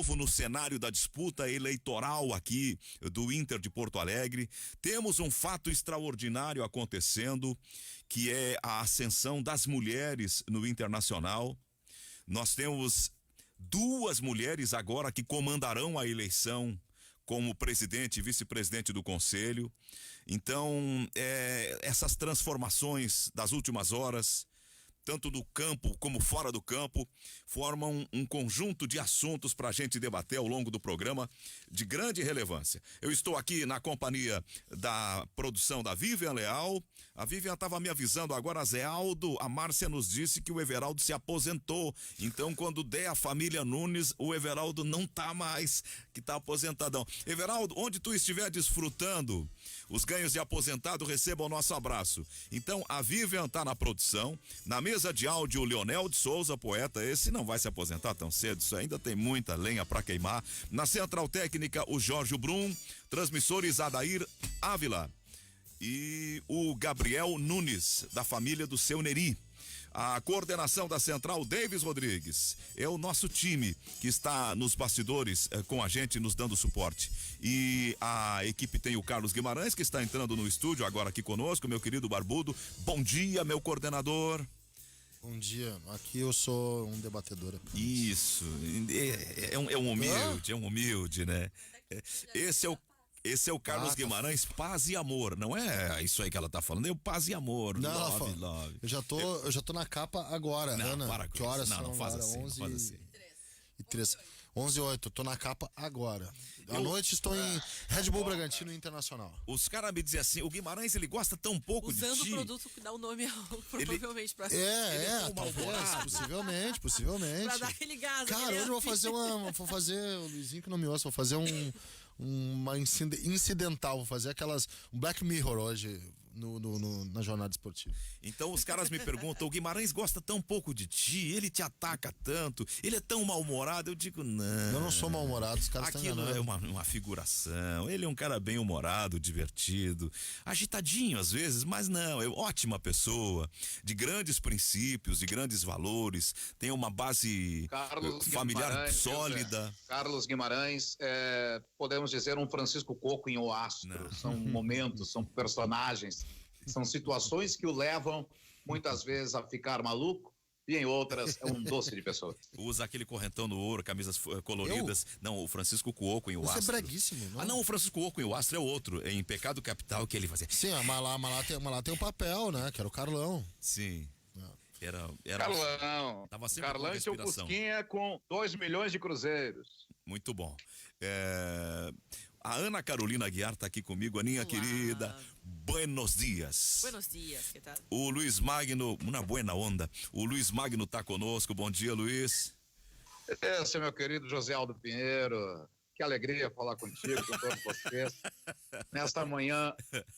novo no cenário da disputa eleitoral aqui do Inter de Porto Alegre. Temos um fato extraordinário acontecendo, que é a ascensão das mulheres no Internacional. Nós temos 2 mulheres agora que comandarão a eleição como presidente e vice-presidente do conselho. Então, essas transformações das últimas horas, tanto no campo como fora do campo, formam um conjunto de assuntos para a gente debater ao longo do programa de grande relevância. Eu estou aqui na companhia da produção da Vivian Leal. A Vivian estava me avisando agora, Zé Aldo, a Márcia nos disse que o Everaldo se aposentou. Então, quando der a família Nunes, o Everaldo não tá mais, que tá aposentadão. Everaldo, onde tu estiver desfrutando os ganhos de aposentado, receba o nosso abraço. Então, a Vivian tá na produção, na mesa de áudio o Leonel de Souza, poeta, esse não vai se aposentar tão cedo, isso ainda tem muita lenha para queimar. Na central técnica, o Jorge Brum, transmissores Adair Ávila e o Gabriel Nunes, da família do seu Neri. A coordenação da central, Davis Rodrigues, é o nosso time que está nos bastidores com a gente, nos dando suporte. E a equipe tem o Carlos Guimarães, que está entrando no estúdio agora aqui conosco, meu querido Barbudo. Bom dia, meu coordenador. Bom dia, aqui eu sou um debatedor. Isso, é um humilde, né? Esse é o Carlos Guimarães, paz e amor, não é isso aí que ela tá falando, é o paz e amor, não, love. Eu já tô na capa agora, não, Ana. Para com que horas isso. são? Não faz agora? assim, 11 não faz assim. E 3. 11h08, tô na capa agora. À noite estou em Red Bull Bragantino Internacional. Os caras me dizem assim, o Guimarães, ele gosta tão pouco de ti. Usando o produto que dá o nome provavelmente pra talvez, possivelmente. Pra dar aquele gás. Cara, hoje eu vou fazer, o Luizinho que não me ouça, vou fazer uma incidental, vou fazer um Black Mirror hoje na jornada esportiva. Então os caras me perguntam, o Guimarães gosta tão pouco de ti, ele te ataca tanto, ele é tão mal-humorado, eu digo, não. Eu não sou mal-humorado, os caras estão enganando. Aquilo é uma figuração, ele é um cara bem-humorado, divertido, agitadinho às vezes, mas não, é ótima pessoa, de grandes princípios, de grandes valores, tem uma base familiar sólida. Carlos Guimarães, podemos dizer um Francisco Coco em O Astro. Não. São momentos, são personagens, são situações que o levam muitas vezes a ficar maluco e em outras é um doce de pessoa. Usa aquele correntão no ouro, camisas coloridas. Não, o Francisco Cuoco em O Astro. Você é breguíssimo, não? Não, o Francisco Cuoco em O Astro é outro, em Pecado Capital que ele fazia. Sim, mas lá tem um papel, né, que era o Carlão. Sim. Era Carlão. Tava sempre Carlão e seu Fusquinha com 2 milhões de cruzeiros. Muito bom. A Ana Carolina Aguiar tá aqui comigo, Aninha querida. Buenos dias. Buenos dias, que tal? O Luiz Magno, uma buena onda. O Luiz Magno tá conosco. Bom dia, Luiz. Esse é meu querido José Aldo Pinheiro. Que alegria falar contigo, com todos vocês. Nesta manhã,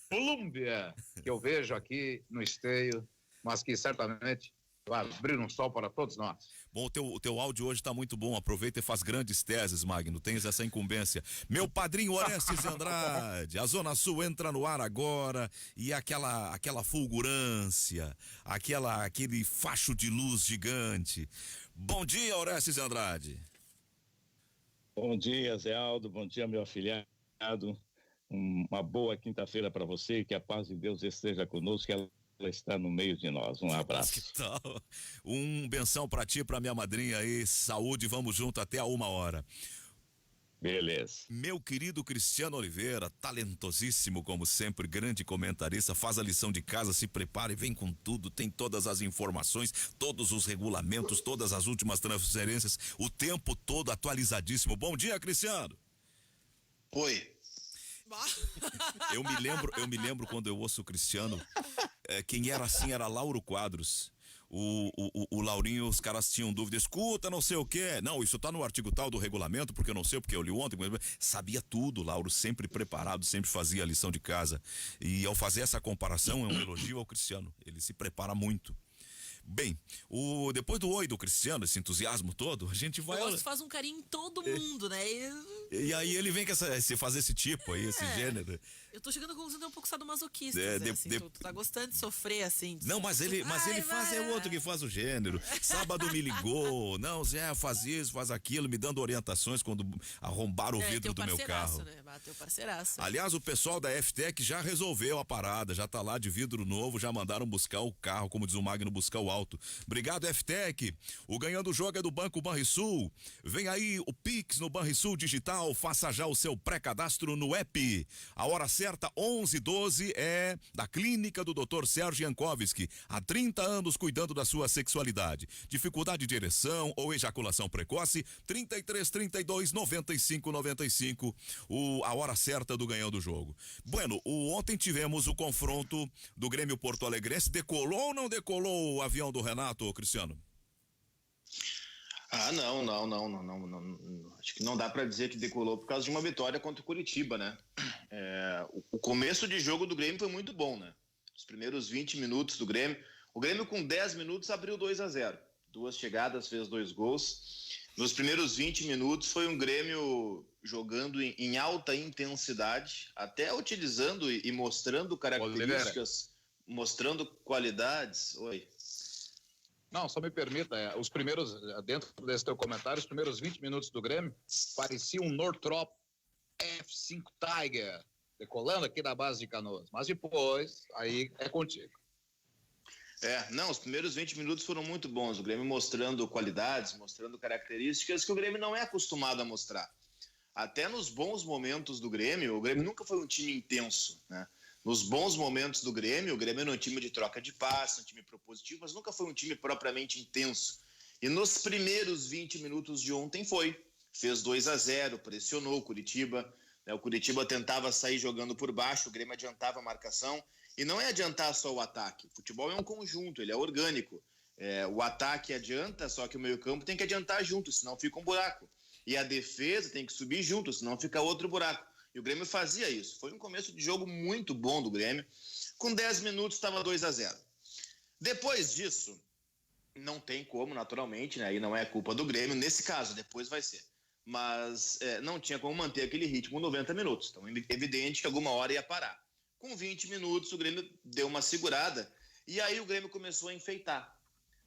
Colômbia, que eu vejo aqui no esteio, mas que certamente vai abrir um sol para todos nós. Bom, o teu áudio hoje tá muito bom, aproveita e faz grandes teses, Magno, tens essa incumbência. Meu padrinho Orestes Andrade, a Zona Sul entra no ar agora e aquela fulgurância, aquele facho de luz gigante. Bom dia, Orestes Andrade. Bom dia, Zé Aldo, bom dia, meu afilhado. Uma boa quinta-feira para você, que a paz de Deus esteja conosco, que ela está no meio de nós. Um abraço. Que tal? Benção pra ti e pra minha madrinha aí, saúde, vamos junto até a 1h. Beleza. Meu querido Cristiano Oliveira, talentosíssimo como sempre, grande comentarista, faz a lição de casa, se prepara e vem com tudo, tem todas as informações, todos os regulamentos, todas as últimas transferências, o tempo todo atualizadíssimo. Bom dia, Cristiano. Oi. Eu me lembro quando eu ouço o Cristiano, quem era assim era Lauro Quadros. O Laurinho, os caras tinham dúvida, escuta, não sei o que, não, isso tá no artigo tal do regulamento, porque eu não sei, porque eu li ontem, sabia tudo, Lauro, sempre preparado, sempre fazia a lição de casa, e ao fazer essa comparação é um elogio ao Cristiano, ele se prepara muito. Bem, depois do oi do Cristiano, esse entusiasmo todo, a gente vai... O Gosto faz um carinho em todo mundo, né? E aí ele vem com fazer esse tipo aí, esse gênero. Eu tô chegando à conclusão que é um pouco sadomasoquista, assim, tu tá gostando de sofrer, assim. Não, mas ele faz, é o outro que faz o gênero. Sábado me ligou, não, Zé, faz isso, faz aquilo, me dando orientações quando arrombaram o vidro do meu carro. Né? Bateu parceiraço. Aliás, o pessoal da FTEC já resolveu a parada, já tá lá de vidro novo, já mandaram buscar o carro, como diz o Magno, buscar o auto. Obrigado, FTEC. O ganhando o jogo é do Banco Banrisul. Vem aí o Pix no Banrisul Digital, faça já o seu pré-cadastro no app. A hora certa, 11h12, é da clínica do Dr. Sérgio Jankowski. Há 30 anos cuidando da sua sexualidade. Dificuldade de ereção ou ejaculação precoce, 33 32 95 95. A hora certa do ganhando o jogo. Bueno, ontem tivemos o confronto do Grêmio Porto Alegrense. Decolou ou não decolou o avião do Renato, Cristiano? Não. Acho que não dá para dizer que decolou por causa de uma vitória contra o Curitiba, né? O começo de jogo do Grêmio foi muito bom, né? Os primeiros 20 minutos do Grêmio. O Grêmio com 10 minutos abriu 2-0. 2 chegadas, fez 2 gols. Nos primeiros 20 minutos foi um Grêmio jogando em alta intensidade, até utilizando e mostrando características, mostrando qualidades. Oi. Não, só me permita, os primeiros, dentro desse teu comentário, os primeiros 20 minutos do Grêmio parecia um Northrop F5 Tiger, decolando aqui da base de Canoas. Mas depois, aí é contigo. Os primeiros 20 minutos foram muito bons. O Grêmio mostrando qualidades, mostrando características que o Grêmio não é acostumado a mostrar. Até nos bons momentos do Grêmio, o Grêmio nunca foi um time intenso, né? Nos bons momentos do Grêmio, o Grêmio era um time de troca de passe, um time propositivo, mas nunca foi um time propriamente intenso. E nos primeiros 20 minutos de ontem fez 2-0, pressionou o Curitiba, né? O Curitiba tentava sair jogando por baixo, o Grêmio adiantava a marcação. E não é adiantar só o ataque. O futebol é um conjunto, ele é orgânico. O ataque adianta, só que o meio-campo tem que adiantar junto, senão fica um buraco. E a defesa tem que subir junto, senão fica outro buraco. E o Grêmio fazia isso. Foi um começo de jogo muito bom do Grêmio. Com 10 minutos estava 2-0. Depois disso, não tem como, naturalmente, né? Aí não é culpa do Grêmio. Nesse caso, depois vai ser. Mas não tinha como manter aquele ritmo 90 minutos. Então, é evidente que alguma hora ia parar. Com 20 minutos, o Grêmio deu uma segurada e aí o Grêmio começou a enfeitar.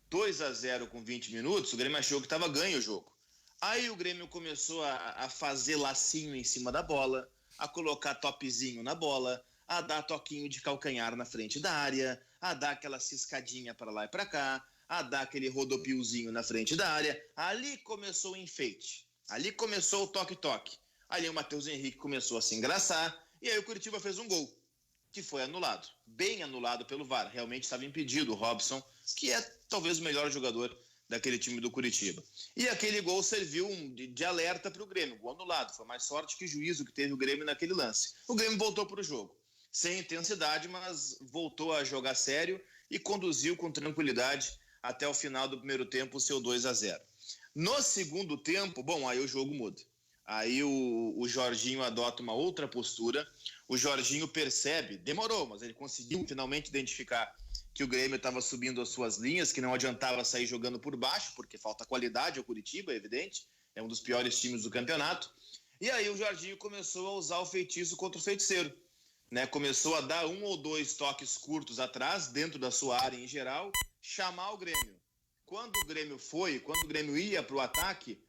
2-0 com 20 minutos, o Grêmio achou que estava ganho o jogo. Aí o Grêmio começou a fazer lacinho em cima da bola, a colocar topzinho na bola, a dar toquinho de calcanhar na frente da área, a dar aquela ciscadinha para lá e para cá, a dar aquele rodopiozinho na frente da área. Ali começou o enfeite, ali começou o toque-toque. Ali o Matheus Henrique começou a se engraçar e aí o Curitiba fez um gol, que foi anulado, bem anulado pelo VAR. Realmente estava impedido o Robson, que é talvez o melhor jogador daquele time do Curitiba. E aquele gol serviu de alerta para o Grêmio, gol anulado. Foi mais sorte que juízo que teve o Grêmio naquele lance. O Grêmio voltou para o jogo, sem intensidade, mas voltou a jogar sério e conduziu com tranquilidade até o final do primeiro tempo o seu 2-0. No segundo tempo, aí o jogo muda. Aí o Jorginho adota uma outra postura. O Jorginho percebe, demorou, mas ele conseguiu finalmente identificar que o Grêmio estava subindo as suas linhas, que não adiantava sair jogando por baixo, porque falta qualidade ao Curitiba, é evidente, é um dos piores times do campeonato. E aí o Jorginho começou a usar o feitiço contra o feiticeiro, né? Começou a dar 1 ou 2 toques curtos atrás, dentro da sua área em geral, chamar o Grêmio. Quando o Grêmio ia para o ataque,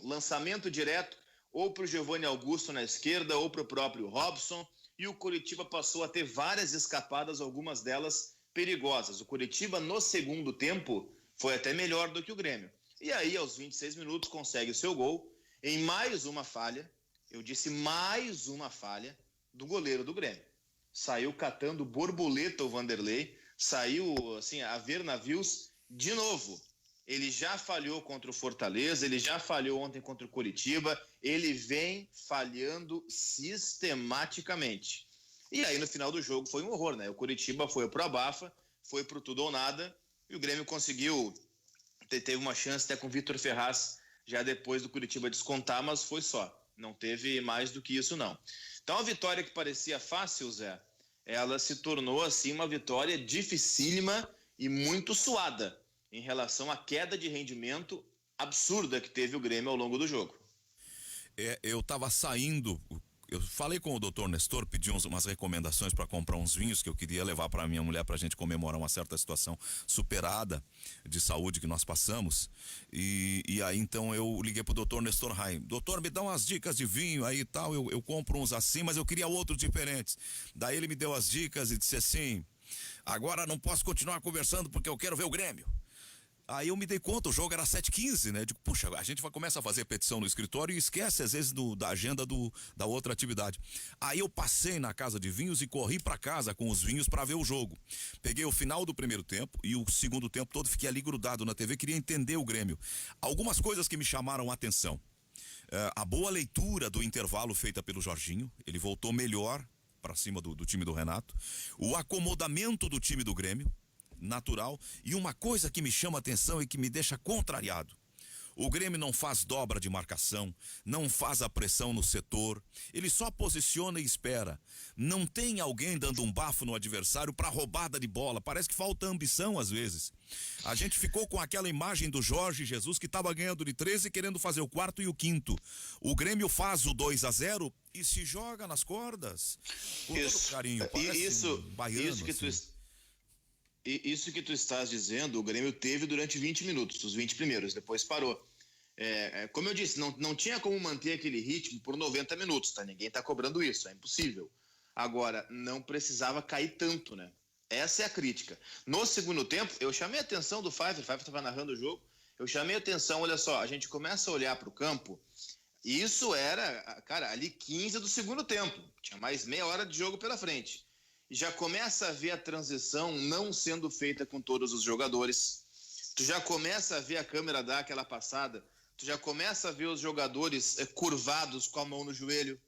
lançamento direto, ou para o Giovanni Augusto na esquerda, ou para o próprio Robson, e o Curitiba passou a ter várias escapadas, algumas delas perigosas. O Curitiba, no segundo tempo, foi até melhor do que o Grêmio. E aí, aos 26 minutos, consegue o seu gol, em mais uma falha, eu disse mais uma falha, do goleiro do Grêmio. Saiu catando borboleta o Vanderlei, saiu, assim, a ver navios de novo. Ele já falhou contra o Fortaleza, ele já falhou ontem contra o Curitiba, ele vem falhando sistematicamente. E aí no final do jogo foi um horror, né? O Curitiba foi pro abafa, foi pro tudo ou nada, e o Grêmio conseguiu, teve uma chance até com o Vitor Ferraz, já depois do Curitiba descontar, mas foi só. Não teve mais do que isso, não. Então a vitória que parecia fácil, Zé, ela se tornou assim uma vitória dificílima e muito suada. em relação à queda de rendimento absurda que teve o Grêmio ao longo do jogo. Eu estava saindo, eu falei com o doutor Nestor, pedi umas recomendações para comprar uns vinhos que eu queria levar para minha mulher para a gente comemorar uma certa situação superada de saúde que nós passamos. E aí então eu liguei pro doutor Nestor Raim. Doutor, me dá umas dicas de vinho aí e tal, eu compro uns assim, mas eu queria outros diferentes. Daí ele me deu as dicas e disse assim: agora não posso continuar conversando porque eu quero ver o Grêmio. Aí eu me dei conta, o jogo era 7h15, né? Digo, puxa, a gente começa a fazer petição no escritório e esquece às vezes da agenda da outra atividade. Aí eu passei na casa de vinhos e corri pra casa com os vinhos pra ver o jogo. Peguei o final do primeiro tempo e o segundo tempo todo fiquei ali grudado na TV, queria entender o Grêmio. Algumas coisas que me chamaram a atenção. A boa leitura do intervalo feita pelo Jorginho, ele voltou melhor pra cima do time do Renato. O acomodamento do time do Grêmio, natural, e uma coisa que me chama a atenção e que me deixa contrariado: o Grêmio não faz dobra de marcação, não faz a pressão no setor, ele só posiciona e espera. Não tem alguém dando um bafo no adversário para roubada de bola, parece que falta ambição às vezes. A gente ficou com aquela imagem do Jorge Jesus que estava ganhando de 13 querendo fazer o quarto e o quinto. O Grêmio faz o 2-0 e se joga nas cordas. Com todo carinho, parece um baiano, Isso que tu estás dizendo, o Grêmio teve durante 20 minutos, os 20 primeiros, depois parou. Como eu disse, não tinha como manter aquele ritmo por 90 minutos, tá? Ninguém tá cobrando isso, é impossível. Agora, não precisava cair tanto, né? Essa é a crítica. No segundo tempo, eu chamei a atenção do Pfeiffer estava narrando o jogo, eu chamei a atenção, olha só, a gente começa a olhar para o campo, e isso era, cara, ali 15 do segundo tempo, tinha mais meia hora de jogo pela frente. Já começa a ver a transição não sendo feita com todos os jogadores. Tu já começa a ver a câmera dar aquela passada. Tu já começa a ver os jogadores curvados com a mão no joelho,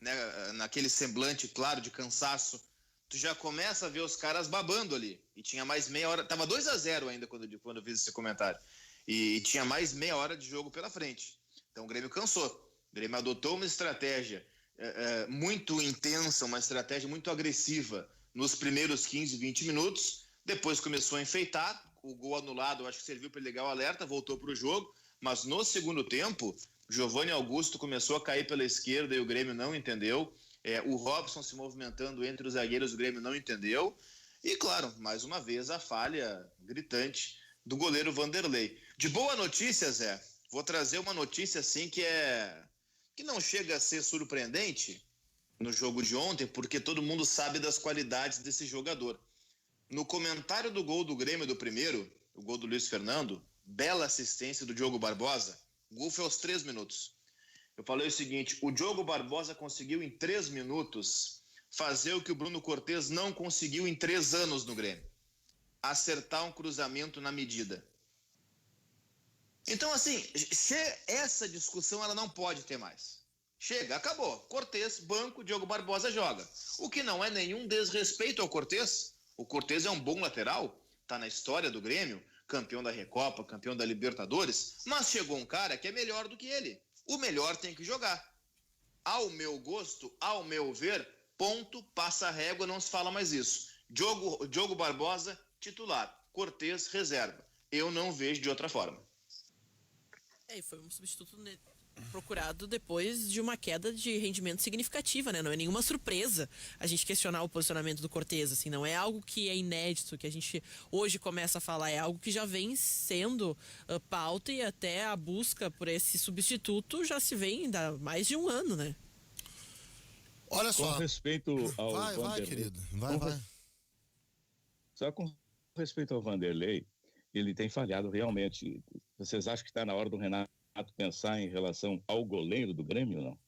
né, naquele semblante claro de cansaço. Tu já começa a ver os caras babando ali. E tinha mais meia hora. Tava 2-0 ainda quando eu fiz esse comentário. E tinha mais meia hora de jogo pela frente. Então o Grêmio cansou. O Grêmio adotou uma estratégia muito intensa, uma estratégia muito agressiva nos primeiros 15, 20 minutos. Depois começou a enfeitar, o gol anulado, eu acho que serviu para ligar o alerta, voltou para o jogo, mas no segundo tempo, Giovanni Augusto começou a cair pela esquerda e o Grêmio não entendeu. O Robson se movimentando entre os zagueiros, o Grêmio não entendeu. E claro, mais uma vez a falha gritante do goleiro Vanderlei. De boa notícia, Zé, vou trazer uma notícia assim que não chega a ser surpreendente no jogo de ontem, porque todo mundo sabe das qualidades desse jogador. No comentário do gol do Grêmio do primeiro, o gol do Luiz Fernando, bela assistência do Diogo Barbosa, o gol foi aos 3 minutos. Eu falei o seguinte: o Diogo Barbosa conseguiu em 3 minutos fazer o que o Bruno Cortez não conseguiu em 3 anos no Grêmio: acertar um cruzamento na medida. Então, assim, essa discussão ela não pode ter mais. Chega, acabou. Cortez, banco, Diogo Barbosa joga. O que não é nenhum desrespeito ao Cortez. O Cortez é um bom lateral, tá na história do Grêmio, campeão da Recopa, campeão da Libertadores, mas chegou um cara que é melhor do que ele. O melhor tem que jogar. Ao meu gosto, ao meu ver, ponto, passa a régua, não se fala mais isso. Diogo Barbosa, titular. Cortez, reserva. Eu não vejo de outra forma. E foi um substituto procurado depois de uma queda de rendimento significativa, né? Não é nenhuma surpresa a gente questionar o posicionamento do Cortez, assim, não é algo que é inédito, que a gente hoje começa a falar, é algo que já vem sendo pauta, e até a busca por esse substituto já se vem há mais de um ano, né? Olha só. Com respeito ao Vanderlei... Vai, querido. Vai. Só com respeito ao Vanderlei, ele tem falhado realmente. Vocês acham que está na hora do Renato pensar em relação ao goleiro do Grêmio ou não?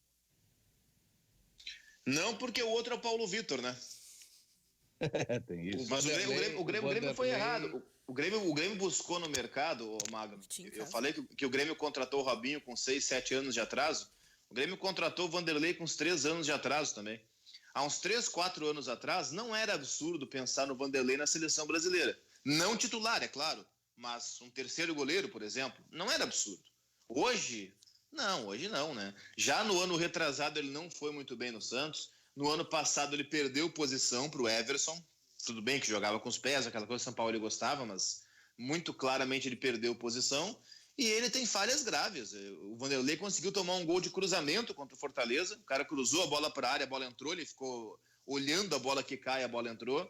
Não, porque o outro é o Paulo Vitor, né? Tem isso. Mas o Grêmio foi errado. O Grêmio buscou no mercado, Magno. Eu falei que o Grêmio contratou o Robinho com 6, 7 anos de atraso. O Grêmio contratou o Vanderlei com uns 3 anos de atraso também. Há uns 3, 4 anos atrás, não era absurdo pensar no Vanderlei na seleção brasileira. Não titular, é claro, mas um terceiro goleiro, por exemplo, não era absurdo. Hoje não, né? Já no ano retrasado ele não foi muito bem no Santos. No ano passado ele perdeu posição para o Everson. Tudo bem que jogava com os pés, aquela coisa que o São Paulo ele gostava, mas muito claramente ele perdeu posição, e ele tem falhas graves. O Vanderlei conseguiu tomar um gol de cruzamento contra o Fortaleza, o cara cruzou a bola para a área, a bola entrou, ele ficou olhando a bola que cai, a bola entrou.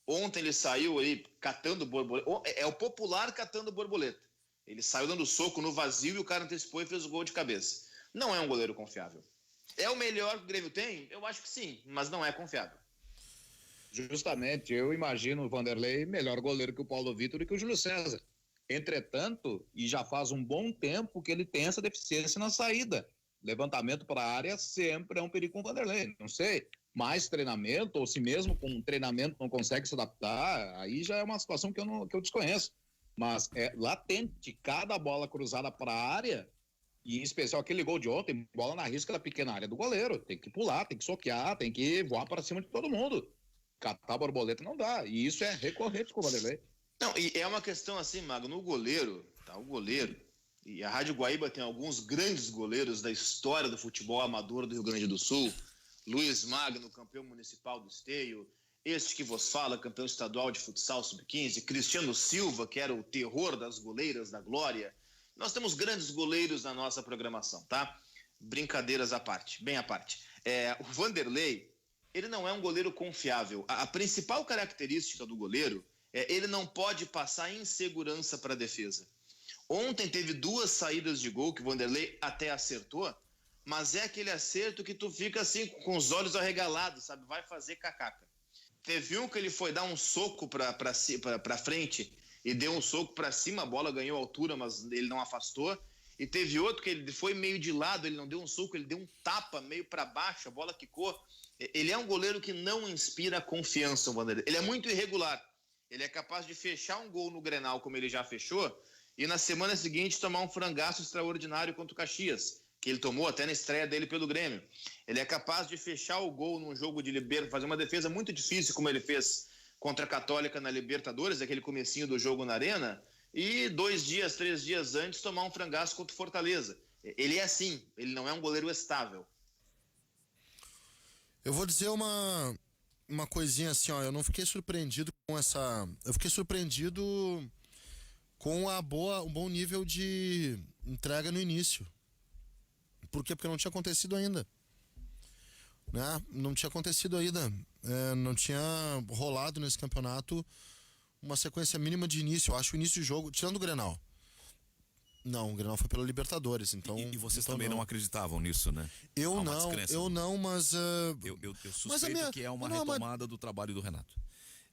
Ontem ele saiu aí catando borboleta, é o popular catando borboleta. Ele saiu dando soco no vazio e o cara antecipou e fez o gol de cabeça. Não é um goleiro confiável. É o melhor que o Grêmio tem? Eu acho que sim, mas não é confiável. Justamente, eu imagino o Vanderlei melhor goleiro que o Paulo Vitor e que o Júlio César. Entretanto, e já faz um bom tempo que ele tem essa deficiência na saída. Levantamento para a área sempre é um perigo com o Vanderlei. Não sei, mais treinamento, ou se mesmo com um treinamento não consegue se adaptar, aí já é uma situação que eu desconheço. Mas é latente, cada bola cruzada para a área, e em especial aquele gol de ontem, bola na risca da pequena área do goleiro. Tem que pular, tem que soquear, tem que voar para cima de todo mundo. Catar borboleta não dá, e isso é recorrente com o Vanderlei. Não, e é uma questão assim, Mago, no goleiro, tá? O goleiro, e a Rádio Guaíba tem alguns grandes goleiros da história do futebol amador do Rio Grande do Sul. Luiz Magno, campeão municipal do Esteio, este que vos fala, campeão estadual de futsal sub-15, Cristiano Silva, que era o terror das goleiras da Glória. Nós temos grandes goleiros na nossa programação, tá? Brincadeiras à parte, bem à parte. O Vanderlei, ele não é um goleiro confiável. A principal característica do goleiro é ele não pode passar insegurança para a defesa. Ontem teve 2 saídas de gol que o Vanderlei até acertou, mas é aquele acerto que tu fica assim com os olhos arregalados, sabe? Vai fazer cacaca. Teve um que ele foi dar um soco para frente e deu um soco para cima, a bola ganhou altura, mas ele não afastou. E teve outro que ele foi meio de lado, ele não deu um soco, ele deu um tapa meio para baixo, a bola quicou. Ele é um goleiro que não inspira confiança, o Vanderlei. Ele é muito irregular. Ele é capaz de fechar um gol no Grenal, como ele já fechou, e na semana seguinte tomar um frangaço extraordinário contra o Caxias, que ele tomou até na estreia dele pelo Grêmio. Ele é capaz de fechar o gol num jogo de Libertadores, fazer uma defesa muito difícil, como ele fez contra a Católica na Libertadores, aquele comecinho do jogo na Arena, e 2 dias, 3 dias antes tomar um frangaço contra o Fortaleza. Ele é assim, ele não é um goleiro estável. Eu vou dizer uma coisinha assim, ó, eu não fiquei surpreendido com essa... Eu fiquei surpreendido com um bom nível de entrega no início. Por quê? Porque não tinha acontecido ainda. Né? Não tinha acontecido ainda. Não tinha rolado nesse campeonato uma sequência mínima de início. Eu acho o início de jogo, tirando o Grenal. Não, o Grenal foi pela Libertadores, então... E vocês então também não acreditavam nisso, né? Eu não, mas... Eu suspeito que é uma retomada do trabalho do Renato.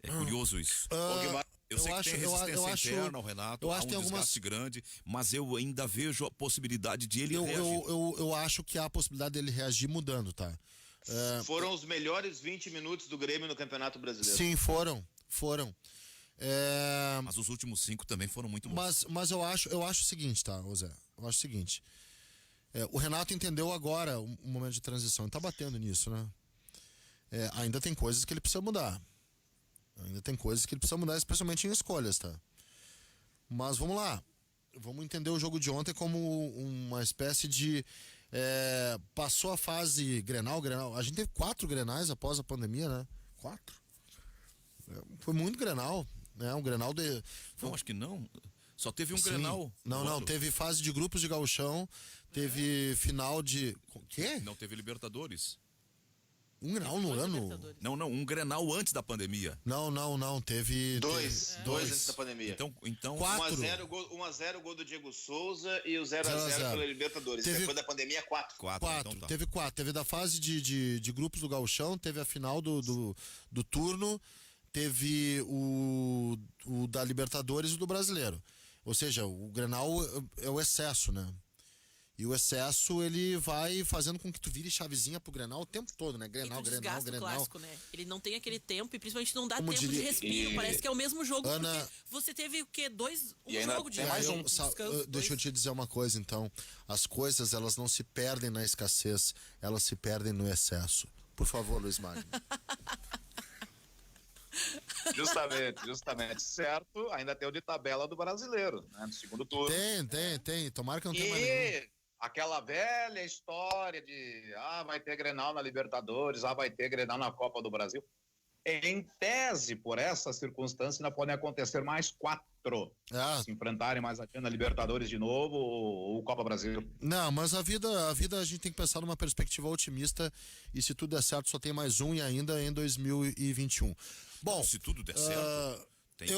É curioso isso. Eu sei que tem resistência interna ao Renato, há um desgaste grande, mas eu ainda vejo a possibilidade de ele reagir. Eu acho que há a possibilidade dele reagir mudando, tá? Foram os melhores 20 minutos do Grêmio no Campeonato Brasileiro. Sim, foram. Mas os últimos 5 também foram muito bons. Mas eu acho o seguinte, tá, Zé? Eu acho o seguinte. O Renato entendeu agora o momento de transição. Ele tá batendo nisso, né? Ainda tem coisas que ele precisa mudar. Especialmente em escolhas, tá? Mas vamos lá. Vamos entender o jogo de ontem como uma espécie de... passou a fase Grenal. A gente teve 4 Grenais após a pandemia, né? 4. Foi muito Grenal. Um Grenal de... Não, acho que não. Só teve um Sim. Grenal. Não. Teve fase de grupos de gauchão. Teve final de... O quê? Não teve Libertadores. Um Grenal no ano? Não, um Grenal antes da pandemia. Não. Teve... Dois antes da pandemia. Então 4. 1x0 gol do Diego Souza e o 0x0 pela Libertadores. Depois da pandemia, 4. 4. Então tá. Teve 4. Teve da fase de grupos do gauchão, teve a final do turno, teve o da Libertadores e o do Brasileiro. Ou seja, o Grenal é o excesso, né? E o excesso, ele vai fazendo com que tu vire chavezinha pro Grenal o tempo todo, né? Grenal. O clássico, né? Ele não tem aquele tempo e principalmente não dá Como tempo de respiro. Parece que é o mesmo jogo, Ana... porque você teve o quê? E ainda jogo de tem mais um. Deixa eu te dizer uma coisa, então. As coisas, elas não se perdem na escassez, elas se perdem no excesso. Por favor, Luiz Magno. Justamente. Certo, ainda tem o de tabela do Brasileiro, né? No segundo turno. Tem. Tomara que não tenha mais nenhum. Aquela velha história de vai ter Grenal na Libertadores, vai ter Grenal na Copa do Brasil. Em tese, por essa circunstância, ainda podem acontecer mais 4. Se enfrentarem mais adiante na Libertadores de novo ou Copa Brasil. Não, mas a vida a gente tem que pensar numa perspectiva otimista e se tudo der certo só tem mais um e ainda em 2021. Bom, se tudo der certo, tem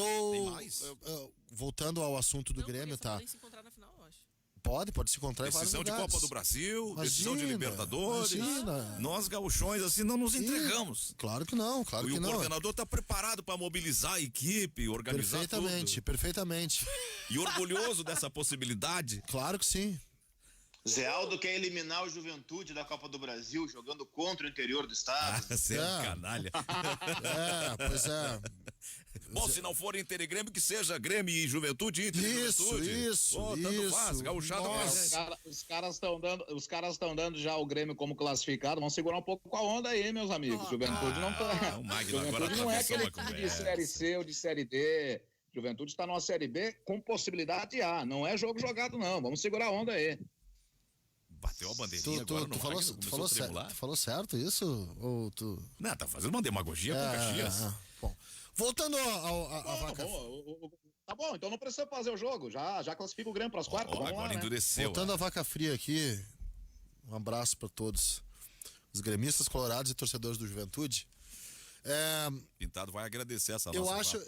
mais. Voltando ao assunto do Grêmio, tá? Podem se encontrar na final, eu acho. Pode se encontrar em vários Decisão de lugares. Copa do Brasil, decisão de Imagina, Libertadores. imagina. Nós, gauchões, assim, não nos entregamos. Claro que não, claro E que o não. coordenador está preparado para mobilizar a equipe, organizar Perfeitamente. E orgulhoso dessa possibilidade. Claro que sim. Zé Aldo quer eliminar o Juventude da Copa do Brasil, jogando contra o interior do estado. Você é um canalha. Pois é. Bom, se não for Inter e Grêmio, que seja Grêmio e Juventude, Inter e Juventude. Isso. Tanto faz, gauchada presente. Os caras estão dando já o Grêmio como classificado. Vamos segurar um pouco com a onda aí, meus amigos. Juventude não tá. O Magno agora Juventude não é atravessou aquele uma time de conversa. Série C ou de Série D. Juventude está numa Série B com possibilidade A. Não é jogo jogado, não. Vamos segurar a onda aí. Bateu a bandeirinha agora no Magno, começou a tremular. Tu falou certo isso? Ou tu... Não, tá fazendo uma demagogia com Caxias. Bom, voltando a vaca... Tá bom, então não precisa fazer o jogo. Já classifica o Grêmio para as quartas. Vamos Agora lá, né? endureceu. Voltando a vaca fria aqui, um abraço para todos os gremistas, colorados e torcedores do Juventude. Pintado vai agradecer essa Eu nossa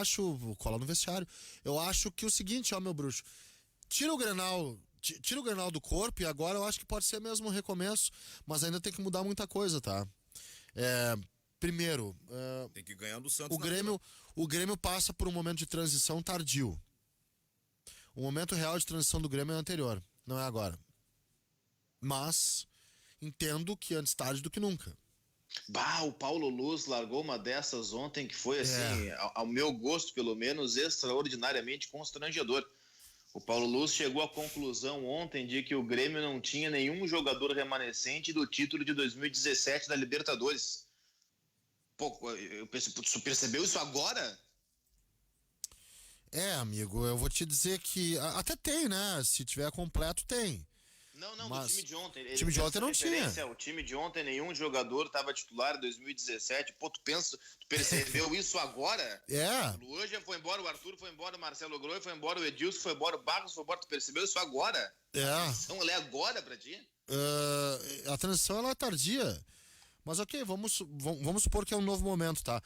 acho, vou colar no vestiário. Eu acho que o seguinte, ó, meu bruxo, tira o Grenal do corpo e agora eu acho que pode ser mesmo um recomeço, mas ainda tem que mudar muita coisa, tá? Primeiro, tem que ganhar do Santos. o Grêmio passa por um momento de transição tardio. O momento real de transição do Grêmio é anterior, não é agora. Mas entendo que antes tarde do que nunca. Bah, o Paulo Luz largou uma dessas ontem que foi, assim, ao meu gosto, pelo menos, extraordinariamente constrangedor. O Paulo Luz chegou à conclusão ontem de que o Grêmio não tinha nenhum jogador remanescente do título de 2017 da Libertadores. Pô, tu percebeu isso agora? Amigo, eu vou te dizer que até tem, né? Se tiver completo, tem. Não, mas do time de ontem. O time de ontem não tinha. O time de ontem, nenhum jogador estava titular em 2017. Pô, tu percebeu isso agora? O Luan já foi embora, o Arthur foi embora, o Marcelo Groi foi embora, o Edilson foi embora, o Barros foi embora. Tu percebeu isso agora? A transição ela é agora pra ti? A transição ela é tardia. Mas ok, vamos supor que é um novo momento, tá?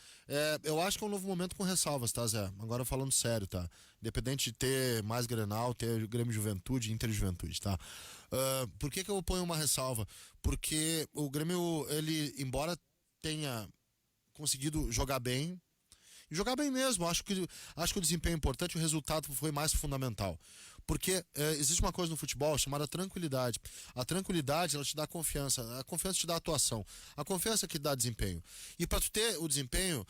Eu acho que é um novo momento com ressalvas, tá, Zé? Agora falando sério, tá? Independente de ter mais Grenal, ter Grêmio Juventude, Inter Juventude, tá? Por que eu ponho uma ressalva? Porque o Grêmio, ele, embora tenha conseguido jogar bem, e jogar bem mesmo, acho que o desempenho é importante, o resultado foi mais fundamental. Porque existe uma coisa no futebol chamada tranquilidade. A tranquilidade, ela te dá confiança. A confiança te dá atuação. A confiança que dá desempenho. E para tu ter o desempenho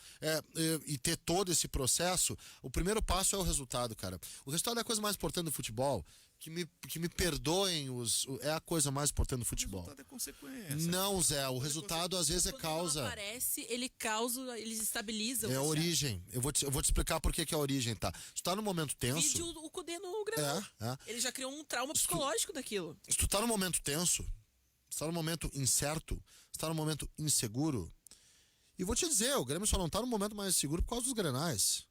e ter todo esse processo, o primeiro passo é o resultado, cara. O resultado é a coisa mais importante do futebol. Que me perdoem, é a coisa mais importante do futebol. O resultado é consequência. Não, Zé, o resultado às vezes é causa. Quando aparece, ele estabiliza. É a origem. Eu vou te explicar por que é a origem, tá? Se tu tá no momento tenso. Vídeo o Cudê no Grenal. Ele já criou um trauma psicológico daquilo. Se tu tá no momento tenso, se tá no momento incerto, se tá no momento inseguro. E vou te dizer, o Grêmio só não tá no momento mais seguro por causa dos Grenais.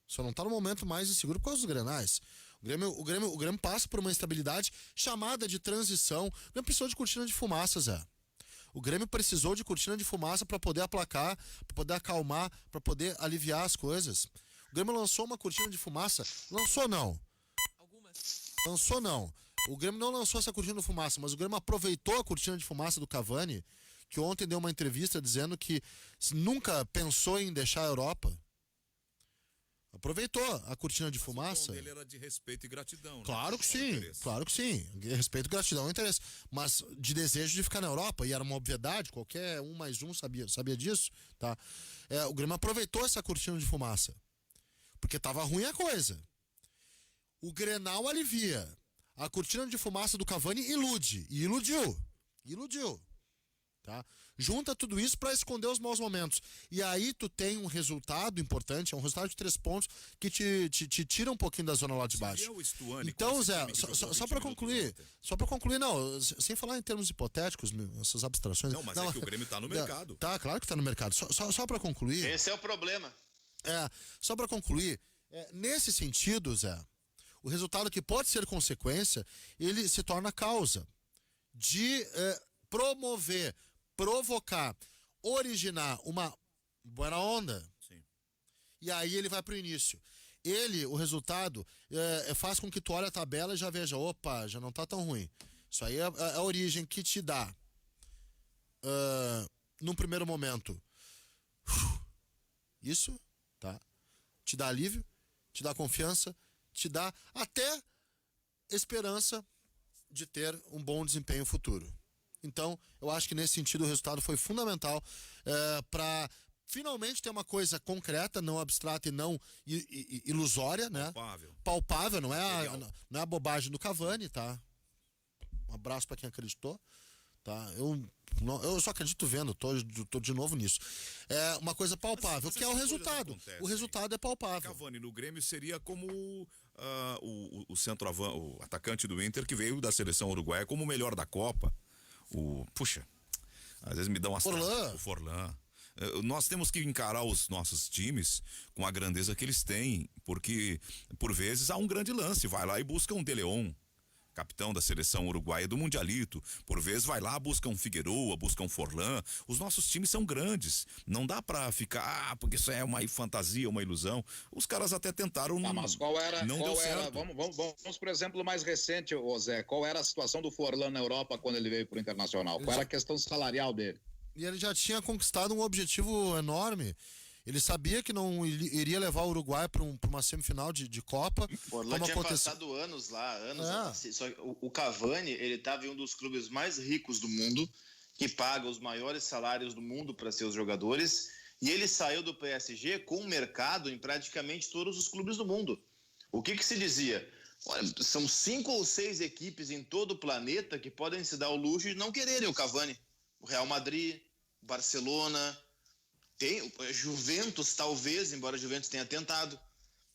Só não tá no momento mais inseguro por causa dos Grenais. O Grêmio passa por uma instabilidade chamada de transição. O Grêmio precisou de cortina de fumaça, Zé. O Grêmio precisou de cortina de fumaça para poder aplacar, para poder acalmar, para poder aliviar as coisas. O Grêmio lançou uma cortina de fumaça. Lançou não. Lançou não. O Grêmio não lançou essa cortina de fumaça, mas o Grêmio aproveitou a cortina de fumaça do Cavani, que ontem deu uma entrevista dizendo que nunca pensou em deixar a Europa. Aproveitou a cortina de fumaça. Ele era de respeito e gratidão, né? Claro que sim, claro que sim. Respeito, gratidão e interesse. Mas de desejo de ficar na Europa, e era uma obviedade, qualquer um mais um sabia disso, tá? O Grêmio aproveitou essa cortina de fumaça. Porque tava ruim a coisa. O Grenal alivia. A cortina de fumaça do Cavani ilude. E iludiu. Tá? Junta tudo isso para esconder os maus momentos. E aí tu tem um resultado importante, é um resultado de 3 pontos que te tira um pouquinho da zona lá de baixo. Então, Zé, só para concluir, não, sem falar em termos hipotéticos, essas abstrações. Não, mas é que o Grêmio tá no mercado. Tá, claro que tá no mercado. Só para concluir. Esse é o problema. Só para concluir, nesse sentido, Zé, o resultado que pode ser consequência, ele se torna causa de promover, provocar, originar uma boa onda. Sim. E aí ele vai pro início. O resultado, faz com que tu olhe a tabela e já veja, opa, já não tá tão ruim. Isso aí é a origem que te dá, num primeiro momento, isso, tá? Te dá alívio, te dá confiança, te dá até esperança de ter um bom desempenho futuro. Então, eu acho que nesse sentido o resultado foi fundamental para finalmente ter uma coisa concreta, não abstrata e não ilusória, né? Palpável, não é a bobagem do Cavani, tá? Um abraço para quem acreditou, tá? Eu só acredito vendo, tô de novo nisso. É uma coisa palpável, que é o resultado. O resultado é palpável. Cavani no Grêmio seria como o centroavante, o atacante do Inter que veio da seleção uruguaia como o melhor da Copa. Puxa, às vezes me dá umas... O Forlan. Nós temos que encarar os nossos times com a grandeza que eles têm, porque por vezes há um grande lance, vai lá e busca um De Leon, capitão da seleção uruguaia do Mundialito, por vezes vai lá, busca um Figueroa, busca um Forlan. Os nossos times são grandes, não dá pra ficar, porque isso é uma fantasia, uma ilusão. Os caras até tentaram, mas qual era, não deu certo. Vamos por exemplo mais recente, Zé, qual era a situação do Forlan na Europa quando ele veio pro Internacional? Qual era a questão salarial dele? E ele já tinha conquistado um objetivo enorme. Ele sabia que não iria levar o Uruguai para uma semifinal de Copa. O Orlando tinha passado anos lá. Só o Cavani, ele estava em um dos clubes mais ricos do mundo, que paga os maiores salários do mundo para seus jogadores, e ele saiu do PSG com um mercado em praticamente todos os clubes do mundo. O que se dizia? Olha, são 5 ou 6 equipes em todo o planeta que podem se dar o luxo de não quererem o Cavani. O Real Madrid, Barcelona... Tem Juventus, talvez, embora a Juventus tenha tentado.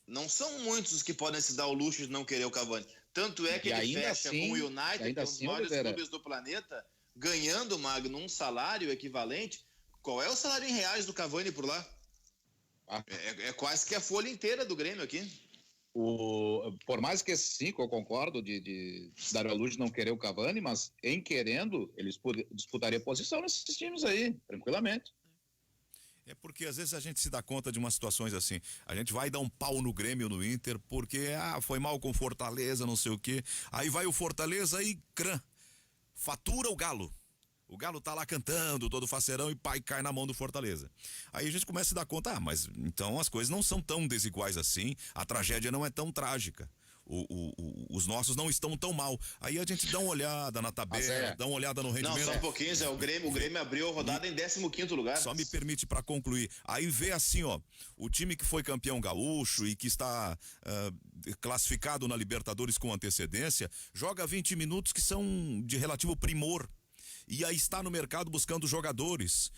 Não são muitos os que podem se dar o luxo de não querer o Cavani. Tanto é que ele fecha com o United, que é um dos maiores clubes do planeta, ganhando, Magno, um salário equivalente. Qual é o salário em reais do Cavani por lá? É quase que a folha inteira do Grêmio aqui. Por mais que esses 5, eu concordo, de se dar a luz de não querer o Cavani, mas em querendo, eles disputariam posição nesses times aí, tranquilamente. É porque às vezes a gente se dá conta de umas situações assim, a gente vai dar um pau no Grêmio, no Inter, porque foi mal com Fortaleza, não sei o quê, aí vai o Fortaleza e fatura o Galo. O Galo tá lá cantando, todo faceirão, e cai na mão do Fortaleza. Aí a gente começa a se dar conta, mas então as coisas não são tão desiguais assim, a tragédia não é tão trágica. Os nossos não estão tão mal. Aí a gente dá uma olhada na tabela, dá uma olhada no rendimento. Não, só um pouquinho, Zé. O Grêmio abriu a rodada em 15º lugar. Só me permite para concluir. Aí vê assim, o time que foi campeão gaúcho e que está classificado na Libertadores com antecedência, joga 20 minutos que são de relativo primor. E aí está no mercado buscando jogadores.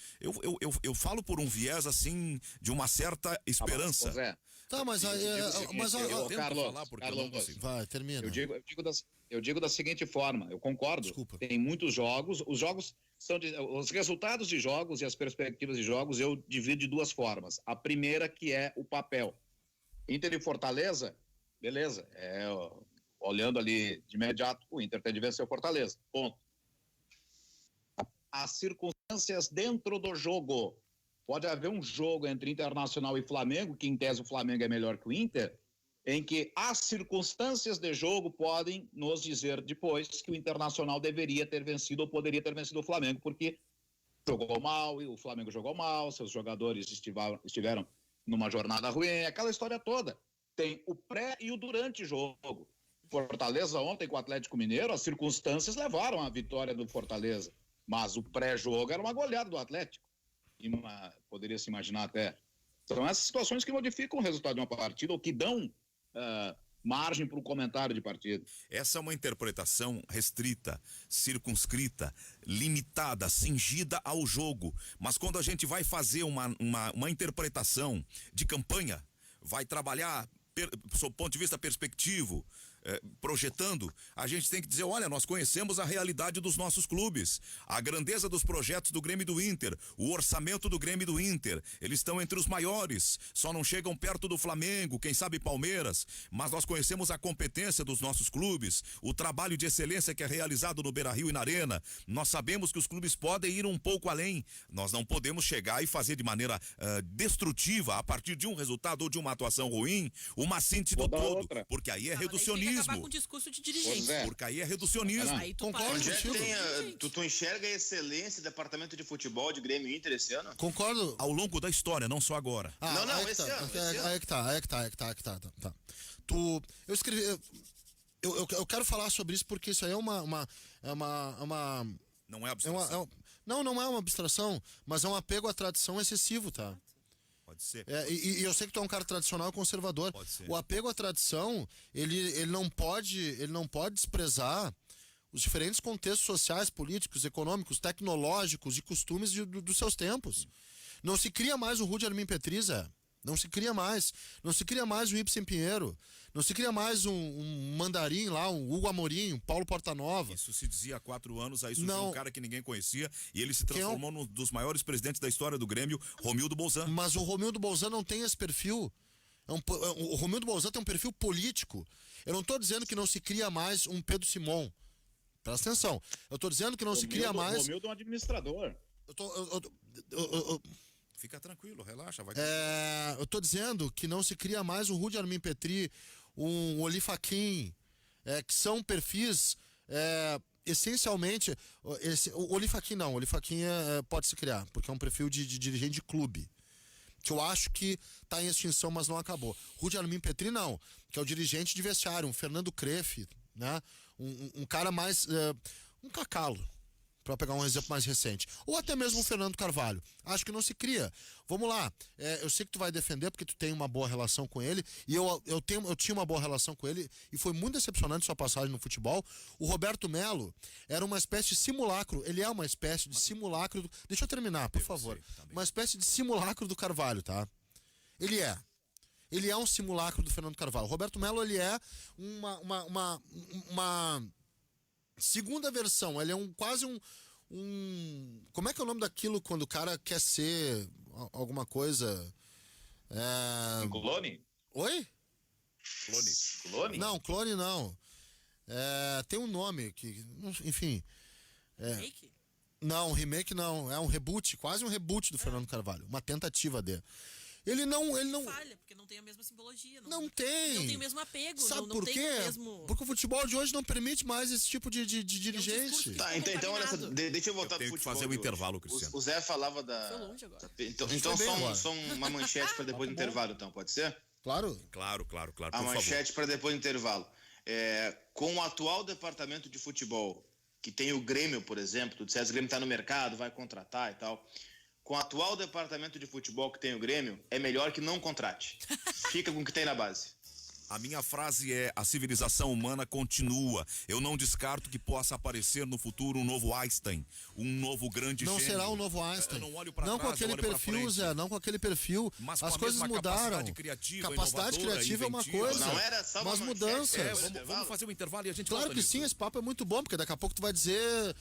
Eu falo por um viés assim de uma certa esperança. Tá, mas eu tento Carlos, falar porque eu não consigo. Vai, termina. Eu digo da seguinte forma, eu concordo. Desculpa. Tem muitos jogos, os jogos são os resultados de jogos e as perspectivas de jogos eu divido de 2 formas. A primeira que é o papel. Inter e Fortaleza, beleza, olhando ali de imediato, o Inter tem de vencer o Fortaleza, ponto. As circunstâncias dentro do jogo. Pode haver um jogo entre Internacional e Flamengo, que em tese o Flamengo é melhor que o Inter, em que as circunstâncias de jogo podem nos dizer depois que o Internacional deveria ter vencido ou poderia ter vencido o Flamengo, porque jogou mal e o Flamengo jogou mal, seus jogadores estiveram numa jornada ruim, aquela história toda. Tem o pré e o durante jogo. Fortaleza ontem com o Atlético Mineiro, as circunstâncias levaram à vitória do Fortaleza, mas o pré-jogo era uma goleada do Atlético. Poderia se imaginar até. São essas situações que modificam o resultado de uma partida ou que dão margem para um comentário de partida. Essa é uma interpretação restrita, circunscrita, limitada, cingida ao jogo. Mas quando a gente vai fazer uma interpretação de campanha, vai trabalhar sob ponto de vista perspectivo, projetando, a gente tem que dizer, olha, nós conhecemos a realidade dos nossos clubes, a grandeza dos projetos do Grêmio e do Inter, o orçamento do Grêmio e do Inter, eles estão entre os maiores, só não chegam perto do Flamengo, quem sabe Palmeiras, mas nós conhecemos a competência dos nossos clubes, o trabalho de excelência que é realizado no Beira-Rio e na Arena, nós sabemos que os clubes podem ir um pouco além, nós não podemos chegar e fazer de maneira destrutiva, a partir de um resultado ou de uma atuação ruim, uma síntese do todo, porque aí é reducionismo. Acabar com o discurso de dirigente. Porque aí é reducionismo. Aí tu Concordo para. Onde é que contigo. tu enxerga a excelência do departamento de futebol de Grêmio e Inter esse ano? Concordo. Ao longo da história, não só agora. Não, aí que esse tá, ano, Aí que tá. Eu escrevi. Eu quero falar sobre isso porque isso aí é uma Não é abstração. não é uma abstração, mas é um apego à tradição excessivo, tá? Pode ser. E eu sei que tu é um cara tradicional e conservador. Pode ser. O apego à tradição, ele não pode desprezar os diferentes contextos sociais, políticos, econômicos, tecnológicos e costumes dos seus tempos. Não se cria mais o Rudy Armin Petri, Zé. Não se cria mais. Não se cria mais um Ibsen Pinheiro. Não se cria mais um Mandarim lá, um Hugo Amorim, um Paulo Portanova. Isso se dizia há 4 anos, aí surgiu Não. um cara que ninguém conhecia e ele se transformou num dos maiores presidentes da história do Grêmio, Romildo Bolzan. Mas o Romildo Bolzan não tem esse perfil. O Romildo Bolzan tem um perfil político. Eu não estou dizendo que não se cria mais um Pedro Simon. Presta atenção. Eu estou dizendo que não se cria mais. Romildo é um administrador. Fica tranquilo, relaxa, vai. Eu tô dizendo que não se cria mais um Rudy Armin Petri, um Oli Faquin, que são perfis essencialmente. O Oli Faquin não, o Oli Faquin pode se criar, porque é um perfil de dirigente de clube, que eu acho que tá em extinção, mas não acabou. Rudy Armin Petri não, que é o dirigente de vestiário, um Fernando Kreff, né? Um cara mais. Um cacalo. Para pegar um exemplo mais recente. Ou até mesmo o Fernando Carvalho. Acho que não se cria. Vamos lá. Eu sei que tu vai defender porque tu tem uma boa relação com ele. E eu tinha uma boa relação com ele. E foi muito decepcionante sua passagem no futebol. O Roberto Melo era uma espécie de simulacro. Ele é uma espécie de simulacro. Deixa eu terminar, por favor. Uma espécie de simulacro do Carvalho, tá? Ele é. Ele é um simulacro do Fernando Carvalho. O Roberto Melo, ele é uma segunda versão, ele é quase um. Como é que é o nome daquilo quando o cara quer ser alguma coisa? Um clone? Oi? Clone? Não, clone não. Tem um nome que. Enfim. Remake? Não, remake não. É um reboot, quase um reboot do Fernando Carvalho. Uma tentativa dele. Ele não. Falha, porque não tem a mesma simbologia. Não tem. Não tem o mesmo apego. Sabe não por tem quê? o mesmo... Porque o futebol de hoje não permite mais esse tipo de dirigente. discurso Tá, então olha só, deixa eu voltar Eu tenho pro que futebol. fazer o de hoje. intervalo, Cristiano. O Zé falava da. Foi longe agora. Então Foi bem agora. só uma manchete para depois do intervalo, então, pode ser? Claro. Claro, por A favor. manchete para depois do intervalo. Com o atual departamento de futebol, que tem o Grêmio, por exemplo, tu disseste que o Grêmio está no mercado, vai contratar e tal. Com o atual departamento de futebol que tem o Grêmio, é melhor que não contrate. Fica com o que tem na base. A minha frase é: a civilização humana continua. Eu não descarto que possa aparecer no futuro um novo Einstein, um novo grande Não gênio. será um novo Einstein. Eu não olho pra não trás, com aquele eu olho pra perfil, frente. Zé, não com aquele perfil. Mas com As a coisas mesma mudaram. capacidade criativa, Capacidade inovadora, criativa é uma inventiva. coisa. Não era só uma mas manchete, mudanças. Vamos fazer um intervalo e a gente Claro volta que nisso. sim, esse papo é muito bom, porque daqui a pouco tu vai dizer.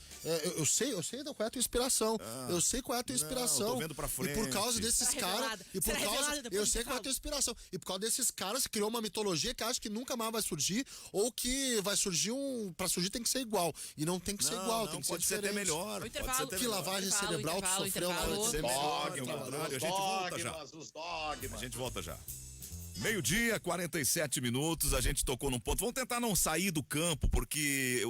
Eu sei qual é a tua inspiração. Eu sei qual é a tua inspiração. eu tô vendo pra frente. E por causa desses Será caras. revelada. E por Será causa. revelada depois Eu do sei qual é a tua inspiração. E por causa desses caras criou uma mitologia que acha que nunca mais vai surgir, ou que vai surgir pra surgir tem que ser igual. E não tem que ser igual, tem que ser pode ser até diferente. melhor. O pode ser intervalo. até Que melhor. lavagem Intervalo, cerebral tu sofreu na hora de intervalo. ser Pode ser melhor, ao contrário, a gente volta já. Os dogmas. A gente volta já. 12:47, a gente tocou num ponto. Vamos tentar não sair do campo, porque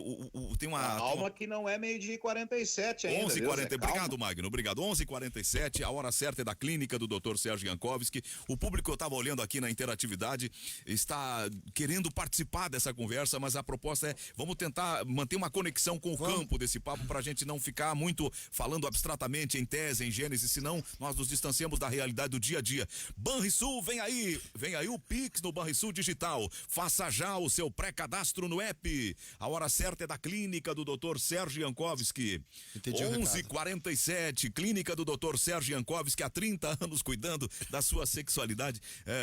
tem uma... Calma que não é 12:47 ainda. 11h40, Deus, obrigado, Magno, obrigado. 11h47, a hora certa é da clínica do Dr. Sérgio Jankowski. O público que eu estava olhando aqui na interatividade está querendo participar dessa conversa, mas a proposta é, vamos tentar manter uma conexão com o campo desse papo, pra gente não ficar muito falando abstratamente em tese, em gênese, senão nós nos distanciamos da realidade do dia a dia. Banrisul, vem aí, aí o Pix no Banrisul Digital. Faça já o seu pré-cadastro no app. A hora certa é da Clínica do Dr. Sérgio Jankowski. 11h47, Clínica do Dr. Sérgio Jankowski, há 30 anos cuidando da sua sexualidade.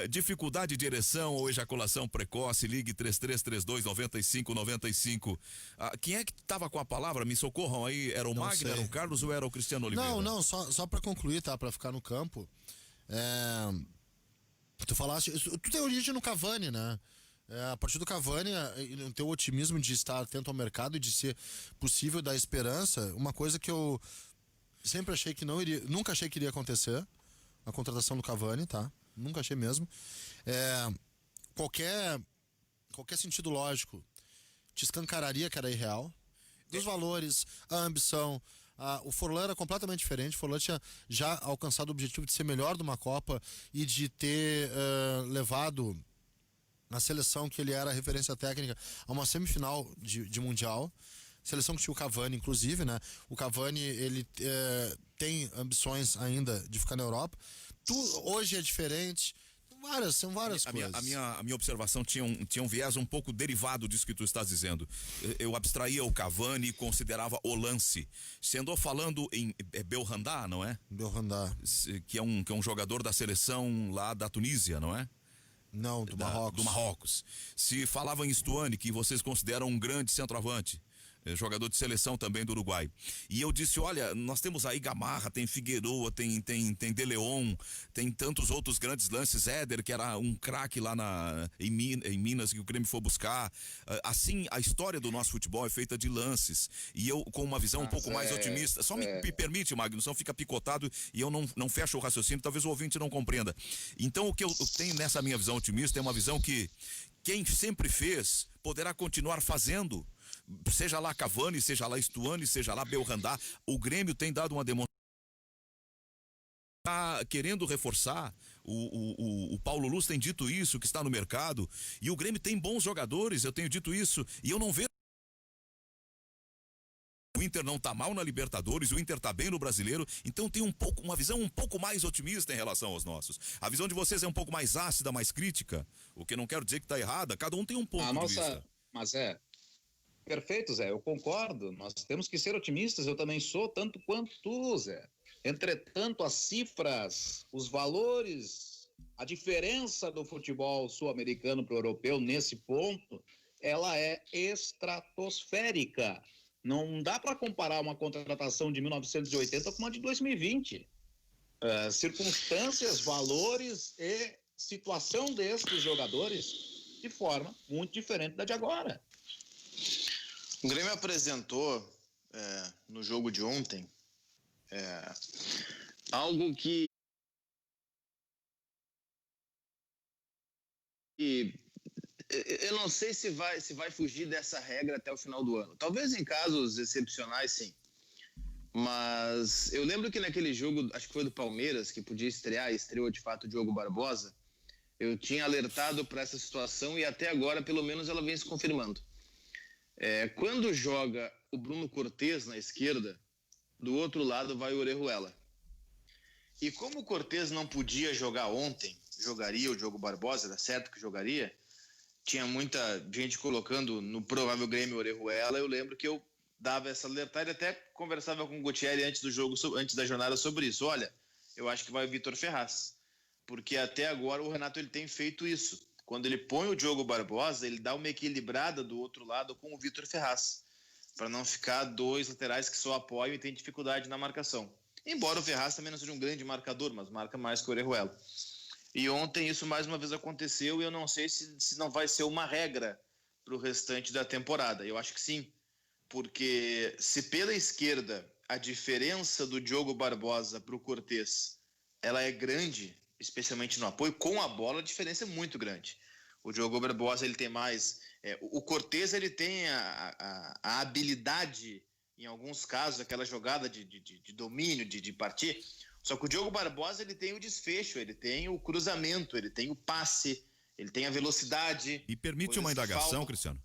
Dificuldade de ereção ou ejaculação precoce, ligue 3332-9595. Quem é que estava com a palavra? Me socorram aí, era o Magno, era o Carlos ou era o Cristiano Oliveira? Não, só para concluir, tá? Para ficar no campo. Tu falaste, tu tem origem no Cavani, né? A partir do Cavani, o teu otimismo de estar atento ao mercado e de ser possível dar esperança, uma coisa que eu sempre achei que nunca achei que iria acontecer, a contratação do Cavani, tá? Nunca achei mesmo. Qualquer sentido lógico te escancararia que era irreal. Dos valores, a ambição. O Forlan era completamente diferente. O Forlan tinha já alcançado o objetivo de ser melhor de uma Copa e de ter levado a seleção que ele era referência técnica a uma semifinal de Mundial. Seleção que tinha o Cavani, inclusive, né? O Cavani, ele tem ambições ainda de ficar na Europa. Hoje é diferente. São várias coisas. A minha observação tinha um viés um pouco derivado disso que tu estás dizendo. Eu abstraía o Cavani e considerava o lance. Você andou falando em Belhanda, não é? Belhanda. Que é um jogador da seleção lá da Tunísia, não é? Não, do Marrocos. Do Marrocos. Se falava em Stuani, que vocês consideram um grande centroavante, jogador de seleção também do Uruguai. E eu disse, olha, nós temos aí Gamarra, tem Figueroa, tem De Leon, tem tantos outros grandes lances, Éder, que era um craque lá em Minas, que o Grêmio foi buscar. Assim, a história do nosso futebol é feita de lances. E eu, com uma visão um pouco mais otimista, só me permite, Magno, senão fica picotado e eu não fecho o raciocínio, talvez o ouvinte não compreenda. Então, o que eu tenho nessa minha visão otimista é uma visão que quem sempre fez poderá continuar fazendo. Seja lá Cavani, seja lá Stuani, seja lá Belhanda, o Grêmio tem dado uma demonstração. Está querendo reforçar. O Paulo Luz tem dito isso, que está no mercado. E o Grêmio tem bons jogadores, eu tenho dito isso. E eu não vejo. O Inter não está mal na Libertadores, o Inter está bem no Brasileiro. Então tem uma visão um pouco mais otimista em relação aos nossos. A visão de vocês é um pouco mais ácida, mais crítica. O que não quero dizer que está errada. Cada um tem um ponto de vista. Mas perfeito, Zé, eu concordo. Nós temos que ser otimistas, eu também sou, tanto quanto tu, Zé. Entretanto, as cifras, os valores, a diferença do futebol sul-americano para o europeu nesse ponto, ela é estratosférica. Não dá para comparar uma contratação de 1980 com uma de 2020. Circunstâncias, valores e situação desses jogadores de forma muito diferente da de agora. O Grêmio apresentou no jogo de ontem algo que eu não sei se vai fugir dessa regra até o final do ano. Talvez em casos excepcionais, sim. Mas eu lembro que naquele jogo, acho que foi do Palmeiras, que podia estrear, e estreou de fato o Diogo Barbosa, eu tinha alertado para essa situação e até agora, pelo menos, ela vem se confirmando. Quando joga o Bruno Cortez na esquerda, do outro lado vai o Orejuela. E como o Cortez não podia jogar ontem, jogaria o Diogo Barbosa, era certo que jogaria, tinha muita gente colocando no provável Grêmio Orejuela, eu lembro que eu dava essa alertada e até conversava com o Gutierrez antes do jogo, antes da jornada sobre isso. Olha, eu acho que vai o Vitor Ferraz, porque até agora o Renato ele tem feito isso. Quando ele põe o Diogo Barbosa, ele dá uma equilibrada do outro lado com o Vitor Ferraz, para não ficar dois laterais que só apoiam e tem dificuldade na marcação. Embora o Ferraz também não seja um grande marcador, mas marca mais que o Orejuela. E ontem isso mais uma vez aconteceu e eu não sei se não vai ser uma regra para o restante da temporada. Eu acho que sim, porque se pela esquerda a diferença do Diogo Barbosa para o Cortez ela é grande, especialmente no apoio, com a bola a diferença é muito grande. O Diogo Barbosa ele tem mais... o Cortez ele tem a habilidade, em alguns casos, aquela jogada de domínio, de partir. Só que o Diogo Barbosa ele tem o desfecho, ele tem o cruzamento, ele tem o passe, ele tem a velocidade. E permite uma indagação, Cristiano?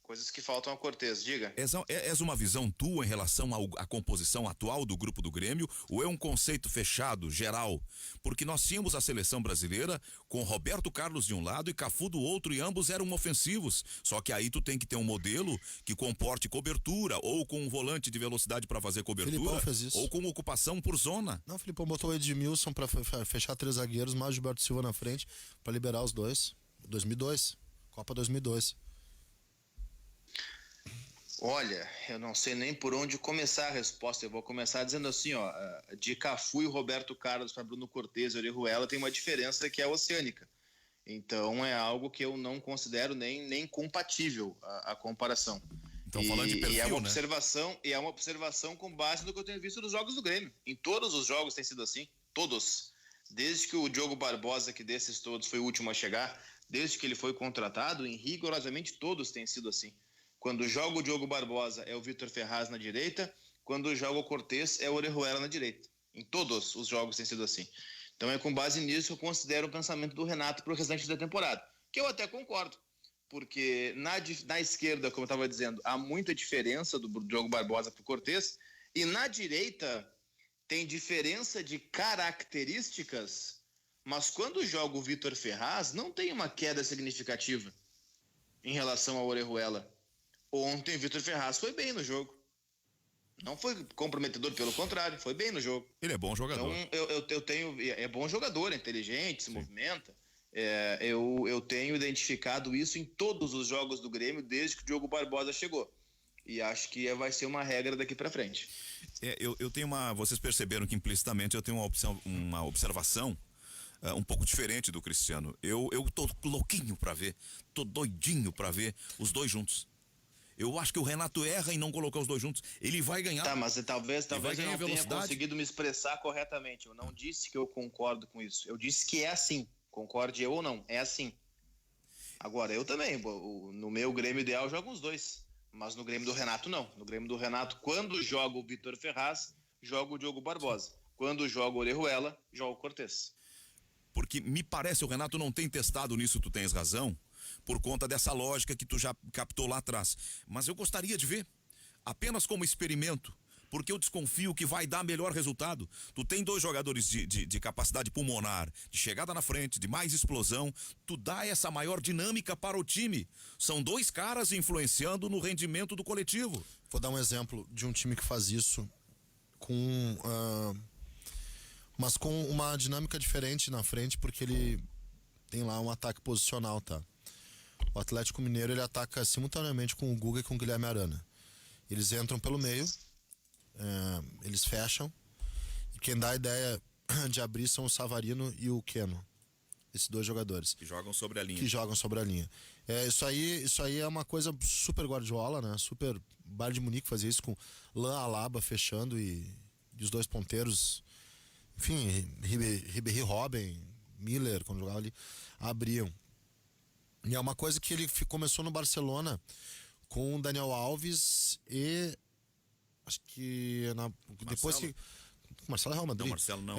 Coisas que faltam ao Cortez, diga. És uma visão tua em relação à composição atual do grupo do Grêmio, ou é um conceito fechado, geral? Porque nós tínhamos a seleção brasileira com Roberto Carlos de um lado e Cafu do outro, e ambos eram ofensivos. Só que aí tu tem que ter um modelo que comporte cobertura, ou com um volante de velocidade para fazer cobertura, Filipão fez isso. ou com ocupação por zona. Não, o Filipão botou o Edmilson pra fechar 3 zagueiros, mais o Gilberto Silva na frente, pra liberar os dois. 2002. Copa 2002. Olha, eu não sei nem por onde começar a resposta. Eu vou começar dizendo assim, ó, de Cafu e Roberto Carlos para Bruno Cortez e Orejuela tem uma diferença que é oceânica. Então é algo que eu não considero nem compatível a comparação. Então, falando de perfil, e é uma né? observação, e é uma observação com base no que eu tenho visto dos jogos do Grêmio. Em todos os jogos tem sido assim, todos. Desde que o Diogo Barbosa, que desses todos foi o último a chegar, desde que ele foi contratado, em rigorosamente todos tem sido assim. Quando joga o Diogo Barbosa é o Vitor Ferraz na direita, quando joga o Cortez é o Orejuela na direita. Em todos os jogos tem sido assim. Então é com base nisso que eu considero o pensamento do Renato para o restante da temporada, que eu até concordo, porque na esquerda, como eu estava dizendo, há muita diferença do Diogo Barbosa para o Cortez, e na direita tem diferença de características, mas quando joga o Vitor Ferraz não tem uma queda significativa em relação ao Orejuela. Ontem o Vitor Ferraz foi bem no jogo. Não foi comprometedor, pelo contrário, foi bem no jogo. Ele é bom jogador. Então eu tenho. É bom jogador, é inteligente, se movimenta. Eu tenho identificado isso em todos os jogos do Grêmio desde que o Diogo Barbosa chegou. E acho que vai ser uma regra daqui pra frente. Eu tenho vocês perceberam que implicitamente eu tenho uma observação um pouco diferente do Cristiano. Eu tô louquinho pra ver, tô doidinho pra ver os dois juntos. Eu acho que o Renato erra em não colocar os dois juntos. Ele vai ganhar. Tá, mas talvez eu não tenha velocidade. conseguido me expressar corretamente. Eu não disse que eu concordo com isso. Eu disse que é assim. Concorde eu ou não, é assim. Agora, eu também. No meu Grêmio ideal, jogo os dois. Mas no Grêmio do Renato, não. No Grêmio do Renato, quando joga o Vitor Ferraz, joga o Diogo Barbosa. Quando joga o Orejuela, joga o Cortez. Porque me parece o Renato não tem testado nisso, tu tens razão, por conta dessa lógica que tu já captou lá atrás. Mas eu gostaria de ver, apenas como experimento, porque eu desconfio que vai dar melhor resultado. Tu tem dois jogadores de capacidade pulmonar, de chegada na frente, de mais explosão, tu dá essa maior dinâmica para o time. São dois caras influenciando no rendimento do coletivo. Vou dar um exemplo de um time que faz isso mas com uma dinâmica diferente na frente, porque ele tem lá um ataque posicional, tá? O Atlético Mineiro, ele ataca simultaneamente com o Guga e com o Guilherme Arana. Eles entram pelo meio, eles fecham, e quem dá a ideia de abrir são o Savarino e o Keno. Esses dois jogadores. Que jogam sobre a linha. Isso aí é uma coisa super Guardiola, né? Super Bayern de Munique fazia isso com Lan, Alaba fechando e os dois ponteiros, enfim, Ribéry, Robben, Miller, quando jogava ali, abriam. E é uma coisa que ele começou no Barcelona com o Daniel Alves e acho que depois que Marcelo Real Madrid. Não, Marcelo não.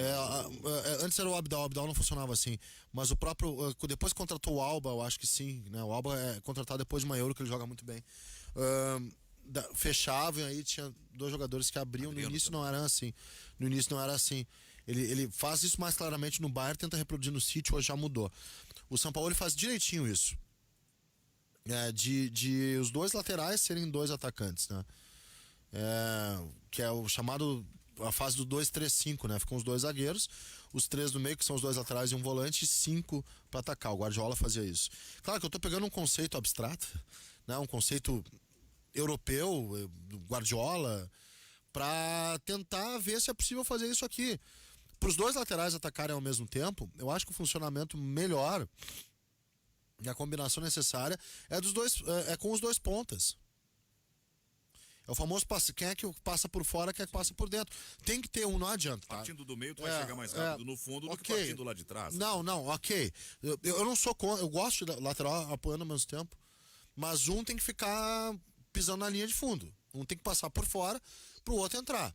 Antes era o Abdal não funcionava assim. Mas o próprio. Depois contratou o Alba, eu acho que sim. Né? O Alba é contratado depois de uma Euro, que ele joga muito bem. Fechava e aí tinha dois jogadores que abriam. No início não era assim. Ele faz isso mais claramente no Bayern, tenta reproduzir no City, hoje já mudou. O São Paulo ele faz direitinho isso. De os dois laterais serem dois atacantes, né? Que é o chamado a fase do 2-3-5, né? Ficam os dois zagueiros, os três do meio, que são os dois laterais e um volante, e 5 para atacar. O Guardiola fazia isso. Claro que eu tô pegando um conceito abstrato, né? Um conceito europeu, Guardiola, para tentar ver se é possível fazer isso aqui. Para os dois laterais atacarem ao mesmo tempo, eu acho que o funcionamento melhor e a combinação necessária é com os dois pontas. É o famoso passe. Quem é que passa por fora, quem é que passa por dentro. Tem que ter um, não adianta. Tá? Partindo do meio, tu vai chegar mais rápido no fundo do que partindo lá de trás. Não, ok. Eu não sou contra. Eu gosto de lateral apoiando ao mesmo tempo. Mas um tem que ficar pisando na linha de fundo. Um tem que passar por fora pro outro entrar.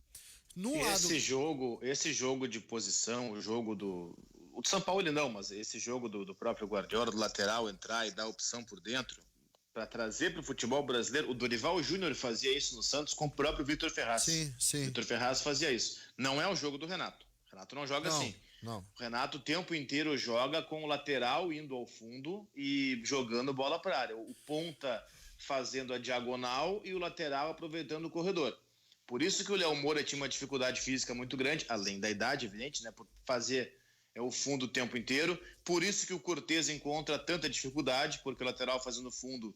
Esse jogo de posição, o jogo do São Paulo não, mas esse jogo do próprio Guardiola, do lateral entrar e dar opção por dentro, para trazer para o futebol brasileiro. O Dorival Júnior fazia isso no Santos com o próprio Vitor Ferraz. Sim. Vitor Ferraz fazia isso. Não é o jogo do Renato. O Renato não joga assim. Não. O Renato o tempo inteiro joga com o lateral indo ao fundo e jogando bola para a área. O ponta fazendo a diagonal e o lateral aproveitando o corredor. Por isso que o Léo Moura tinha uma dificuldade física muito grande, além da idade, evidente, né, por fazer o fundo o tempo inteiro. Por isso que o Cortez encontra tanta dificuldade, porque o lateral fazendo fundo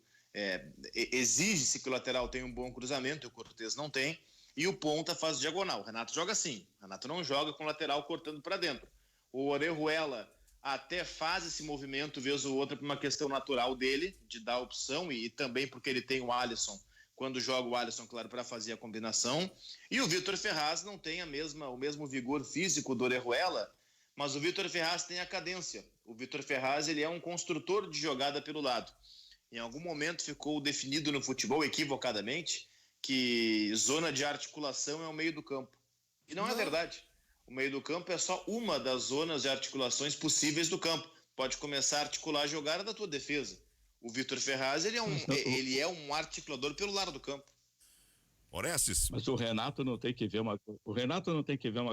exige-se que o lateral tenha um bom cruzamento, e o Cortez não tem. E o ponta faz diagonal. O Renato joga assim. O Renato não joga com o lateral cortando para dentro. O Orejuela até faz esse movimento vez ou outra por uma questão natural dele, de dar opção, e também porque ele tem o Alisson. Quando joga o Alisson, claro, para fazer a combinação. E o Vitor Ferraz não tem o mesmo vigor físico do Orejuela, mas o Vitor Ferraz tem a cadência. O Vitor Ferraz, ele é um construtor de jogada pelo lado. Em algum momento ficou definido no futebol, equivocadamente, que zona de articulação é o meio do campo. E não é verdade. O meio do campo é só uma das zonas de articulações possíveis do campo. Pode começar a articular a jogada da tua defesa. O Vitor Ferraz, ele é um articulador pelo lado do campo. Orestes. Mas o Renato não tem que ver uma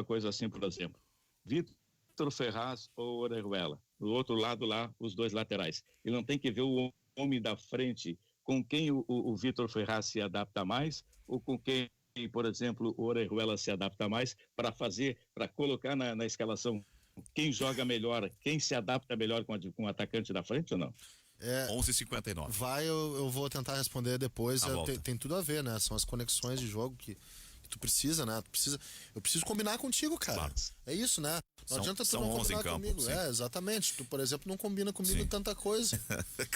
coisa assim, por exemplo. Vitor Ferraz ou Orejuela. Do outro lado lá, os dois laterais. Ele não tem que ver o homem da frente com quem o Vitor Ferraz se adapta mais ou com quem, por exemplo, o Orejuela se adapta mais para colocar na escalação quem joga melhor, quem se adapta melhor com o atacante da frente ou não? 11h59. Eu vou tentar responder depois. Tem tudo a ver, né? São as conexões de jogo que tu precisa, né? Eu preciso combinar contigo, cara. Claro. É isso, né? Não adianta tu não combinar comigo. Sim. Exatamente. Tu, por exemplo, não combina comigo em tanta coisa.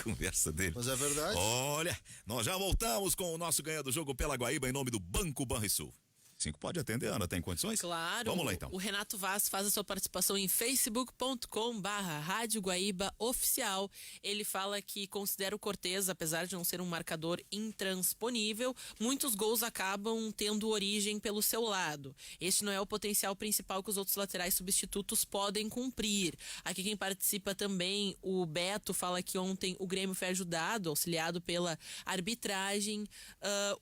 Conversa dele. Mas é verdade. Olha, nós já voltamos com o nosso Ganha do Jogo pela Guaíba em nome do Banco Banrisul. 5 pode atender, Ana, tem condições? Claro. Vamos lá então. O Renato Vaz faz a sua participação em facebook.com/Rádio Guaíba Oficial. Ele fala que considera o Cortez, apesar de não ser um marcador intransponível, muitos gols acabam tendo origem pelo seu lado. Este não é o potencial principal que os outros laterais substitutos podem cumprir. Aqui quem participa também, o Beto, fala que ontem o Grêmio foi ajudado, auxiliado pela arbitragem.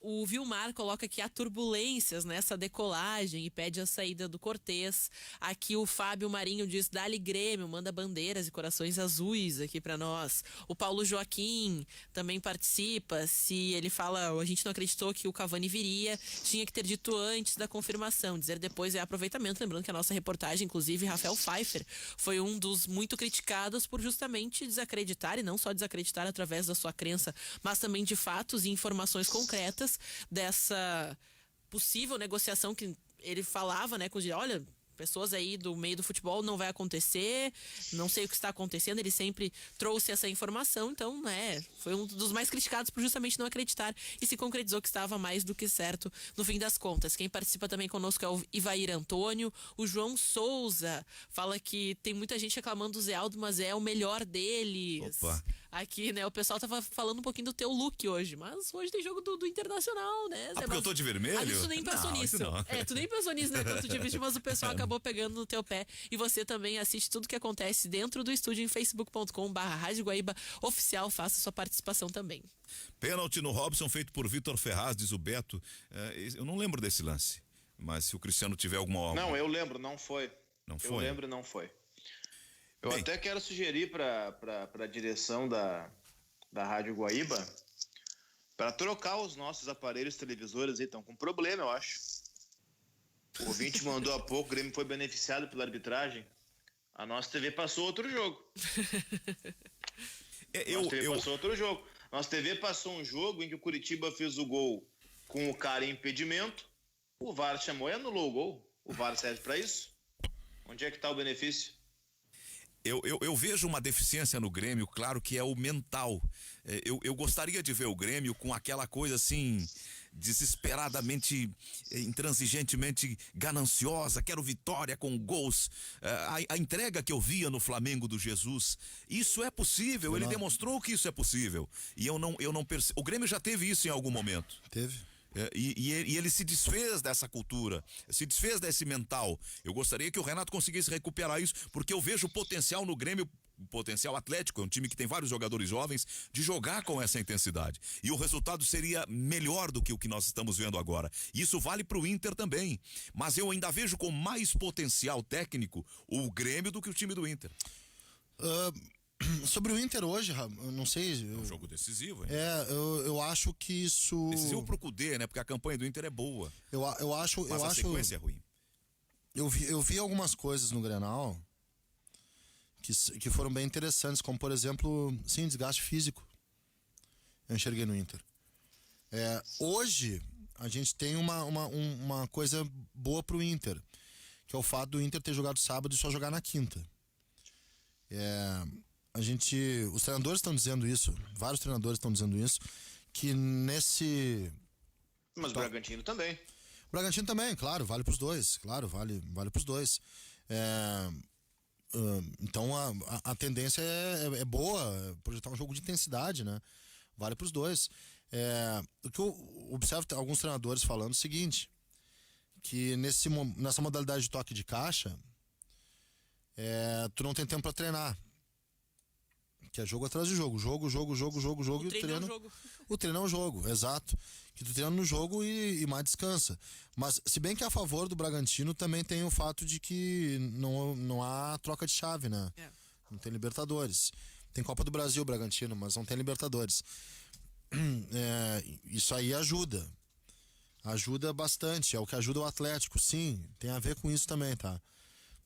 O Vilmar coloca que há turbulências nessa decolagem e pede a saída do Cortez. Aqui o Fábio Marinho diz: dá-lhe Grêmio, manda bandeiras e corações azuis aqui pra nós. O Paulo Joaquim também participa. Se ele fala, a gente não acreditou que o Cavani viria, tinha que ter dito antes da confirmação, dizer depois é aproveitamento. Lembrando que a nossa reportagem, inclusive Rafael Pfeiffer, foi um dos muito criticados por justamente desacreditar, e não só desacreditar através da sua crença, mas também de fatos e informações concretas dessa possível negociação que ele falava, né, com olha, pessoas aí do meio do futebol, não vai acontecer, não sei o que está acontecendo. Ele sempre trouxe essa informação, então, foi um dos mais criticados por justamente não acreditar, e se concretizou que estava mais do que certo no fim das contas. Quem participa também conosco é o Ivair Antônio. O João Souza fala que tem muita gente reclamando do Zé Aldo, mas é o melhor deles. Opa. Aqui, né, o pessoal tava falando um pouquinho do teu look hoje, mas hoje tem jogo do Internacional, né? Porque eu tô de vermelho? Tu nem pensou nisso. Não. Tu nem pensou nisso, né, quando tu te vestiu, mas o pessoal acabou pegando no teu pé. E você também assiste tudo que acontece dentro do estúdio em facebook.com/Rádio Guaíba Oficial. Faça sua participação também. Pênalti no Robson feito por Vitor Ferraz, diz o Beto. Eu não lembro desse lance, mas se o Cristiano tiver alguma... Não, eu lembro, não foi. Não foi? Eu lembro, não foi. Eu até quero sugerir para a direção da Rádio Guaíba para trocar os nossos aparelhos televisores aí, estão com problema, eu acho. O ouvinte mandou há pouco, o Grêmio foi beneficiado pela arbitragem. A nossa TV passou outro jogo. Passou outro jogo. Nossa TV passou um jogo em que o Curitiba fez o gol com o cara em impedimento, o VAR chamou e anulou o gol. O VAR serve para isso? Onde é que está o benefício? Eu vejo uma deficiência no Grêmio, claro que é o mental. Eu gostaria de ver o Grêmio com aquela coisa assim, desesperadamente, intransigentemente gananciosa, quero vitória com gols. A entrega que eu via no Flamengo do Jesus, isso é possível, ele demonstrou que isso é possível. E eu não percebo. O Grêmio já teve isso em algum momento. Teve. E ele se desfez dessa cultura, se desfez desse mental. Eu gostaria que o Renato conseguisse recuperar isso, porque eu vejo potencial no Grêmio, potencial atlético, é um time que tem vários jogadores jovens, de jogar com essa intensidade. E o resultado seria melhor do que o que nós estamos vendo agora. Isso vale para o Inter também. Mas eu ainda vejo com mais potencial técnico o Grêmio do que o time do Inter. Sobre o Inter hoje, eu não sei. É um jogo decisivo, hein? Eu acho que isso. Decisivo pro Cudê, né? Porque a campanha do Inter é boa. Eu acho. Mas a sequência é ruim. Eu vi algumas coisas no Grenal que foram bem interessantes, como por exemplo, sim, desgaste físico. Eu enxerguei no Inter. Hoje a gente tem uma coisa boa pro Inter, que é o fato do Inter ter jogado sábado e só jogar na quinta. Os treinadores estão dizendo isso, vários treinadores estão dizendo isso, que nesse... Mas o Bragantino também. O Bragantino também, claro, vale pros dois, claro, vale pros dois. Então a tendência é boa, projetar um jogo de intensidade, né? Vale pros dois. O que eu observo alguns treinadores falando é o seguinte, que nessa modalidade de toque de caixa, tu não tem tempo para treinar. Que é jogo atrás de jogo. Jogo. E o treino. O treino é um jogo, exato. Que tu treina no jogo e mais descansa. Mas, se bem que a favor do Bragantino também tem o fato de que não há troca de chave, né? Não tem Libertadores. Tem Copa do Brasil, Bragantino, mas não tem Libertadores. Isso aí ajuda. Ajuda bastante. É o que ajuda o Atlético, sim. Tem a ver com isso também, tá?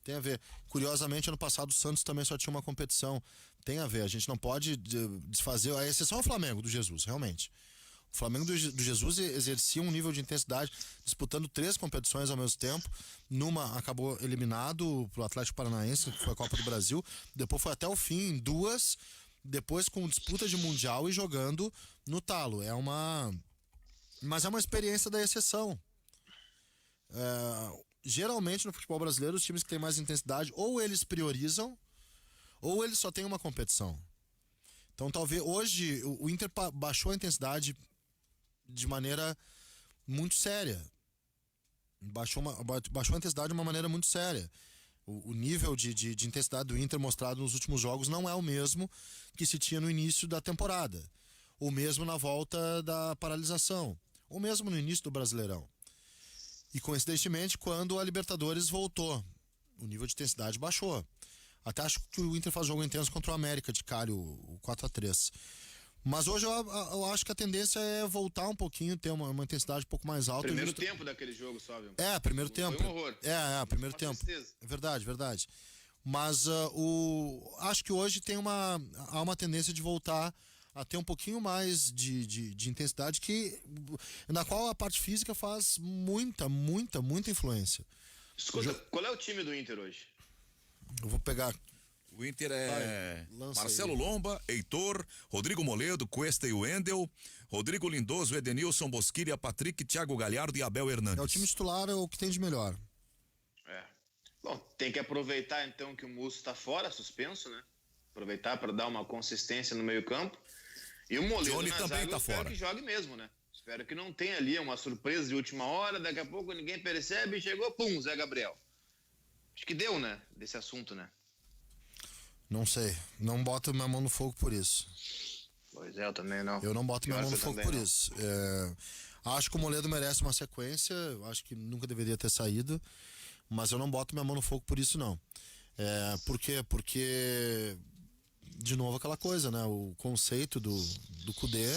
Tem a ver. Curiosamente, ano passado o Santos também só tinha uma competição. Tem a ver. A gente não pode desfazer. A exceção é o Flamengo, do Jesus, realmente. O Flamengo do Jesus exercia um nível de intensidade, disputando 3 competições ao mesmo tempo. Numa acabou eliminado pro Atlético Paranaense, que foi a Copa do Brasil. Depois foi até o fim, em 2. Depois com disputa de Mundial e jogando no talo. Mas é uma experiência da exceção. Geralmente no futebol brasileiro, os times que têm mais intensidade, ou eles priorizam, ou eles só têm uma competição. Então talvez hoje o Inter baixou a intensidade de maneira muito séria. Baixou a intensidade de uma maneira muito séria. O nível de intensidade do Inter mostrado nos últimos jogos não é o mesmo que se tinha no início da temporada. Ou mesmo na volta da paralisação. Ou mesmo no início do Brasileirão. E coincidentemente, quando a Libertadores voltou, o nível de intensidade baixou. Até acho que o Inter faz jogo intenso contra o América de Cali, o 4-3. Mas hoje eu acho que a tendência é voltar um pouquinho, ter uma intensidade um pouco mais alta. Primeiro tempo daquele jogo, só, viu? Primeiro tempo. Foi um horror. Primeiro tempo. Tristeza. Verdade. Mas acho que hoje há uma tendência de voltar a ter um pouquinho mais de intensidade, na qual a parte física faz muita influência. Escuta, qual é o time do Inter hoje? Eu vou pegar. O Inter é Marcelo aí. Lomba, Heitor, Rodrigo Moledo, Cuesta e Wendel, Rodrigo Lindoso, Edenilson, Bosquilha, Patrick, Thiago Galhardo e Abel Hernandes. É o time titular, é o que tem de melhor. Bom, tem que aproveitar então que o Musso está fora, suspenso, né? Aproveitar para dar uma consistência no meio-campo. E o Moledo Johnny na também zaga, tá eu espero fora. que jogue mesmo, né? Espero que não tenha ali uma surpresa de última hora, daqui a pouco ninguém percebe e chegou, pum, Zé Gabriel. Acho que deu, né? Desse assunto, né? Não sei. Não boto minha mão no fogo por isso. Pois é, eu também não. Eu não boto minha mão no fogo por não. isso. Acho que o Moledo merece uma sequência. Acho que nunca deveria ter saído. Mas eu não boto minha mão no fogo por isso, não. Por quê? Porque, de novo, aquela coisa, né? O conceito do Cudê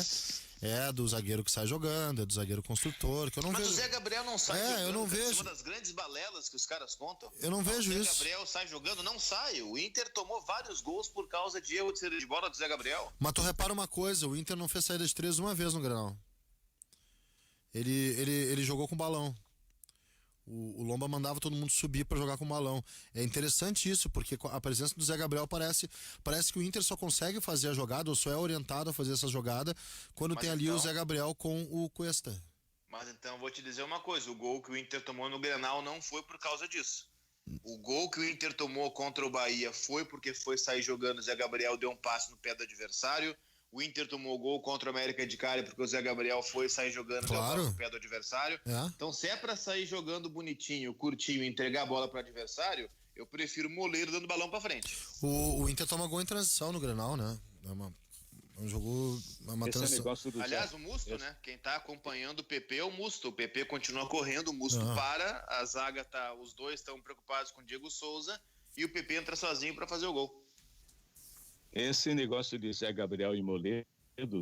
é do zagueiro que sai jogando, é do zagueiro construtor, que eu não Mas vejo. o Zé Gabriel não sai jogando. Eu não cara. vejo. Isso é uma das grandes balelas que os caras contam. Eu não vejo isso. O Zé Gabriel sai jogando, não sai. O Inter tomou vários gols por causa de erro de saída de bola do Zé Gabriel. Mas tu repara uma coisa, o Inter não fez saída de 3 uma vez no Grenal. Ele jogou com balão. O Lomba mandava todo mundo subir para jogar com balão. É interessante isso, porque a presença do Zé Gabriel parece que o Inter só consegue fazer a jogada, ou só é orientado a fazer essa jogada, quando tem ali o Zé Gabriel com o Cuesta. Mas então eu vou te dizer uma coisa, o gol que o Inter tomou no Grenal não foi por causa disso. O gol que o Inter tomou contra o Bahia foi porque foi sair jogando, o Zé Gabriel deu um passe no pé do adversário, O Inter tomou gol contra o América de Cali porque o Zé Gabriel foi sair jogando Claro. no pé do adversário. É. Então, se é para sair jogando bonitinho, curtinho e entregar a bola para o adversário, eu prefiro o Moleiro dando balão para frente. O Inter toma gol em transição no Grenal, né? Um jogo, uma Esse é o transição. negócio do Aliás, Zé. o Musto, né? Quem tá acompanhando o PP é o Musto. O PP continua correndo, o Musto para, a zaga tá, os dois estão preocupados com o Diego Souza e o PP entra sozinho para fazer o gol. Esse negócio de Zé Gabriel e Moledo,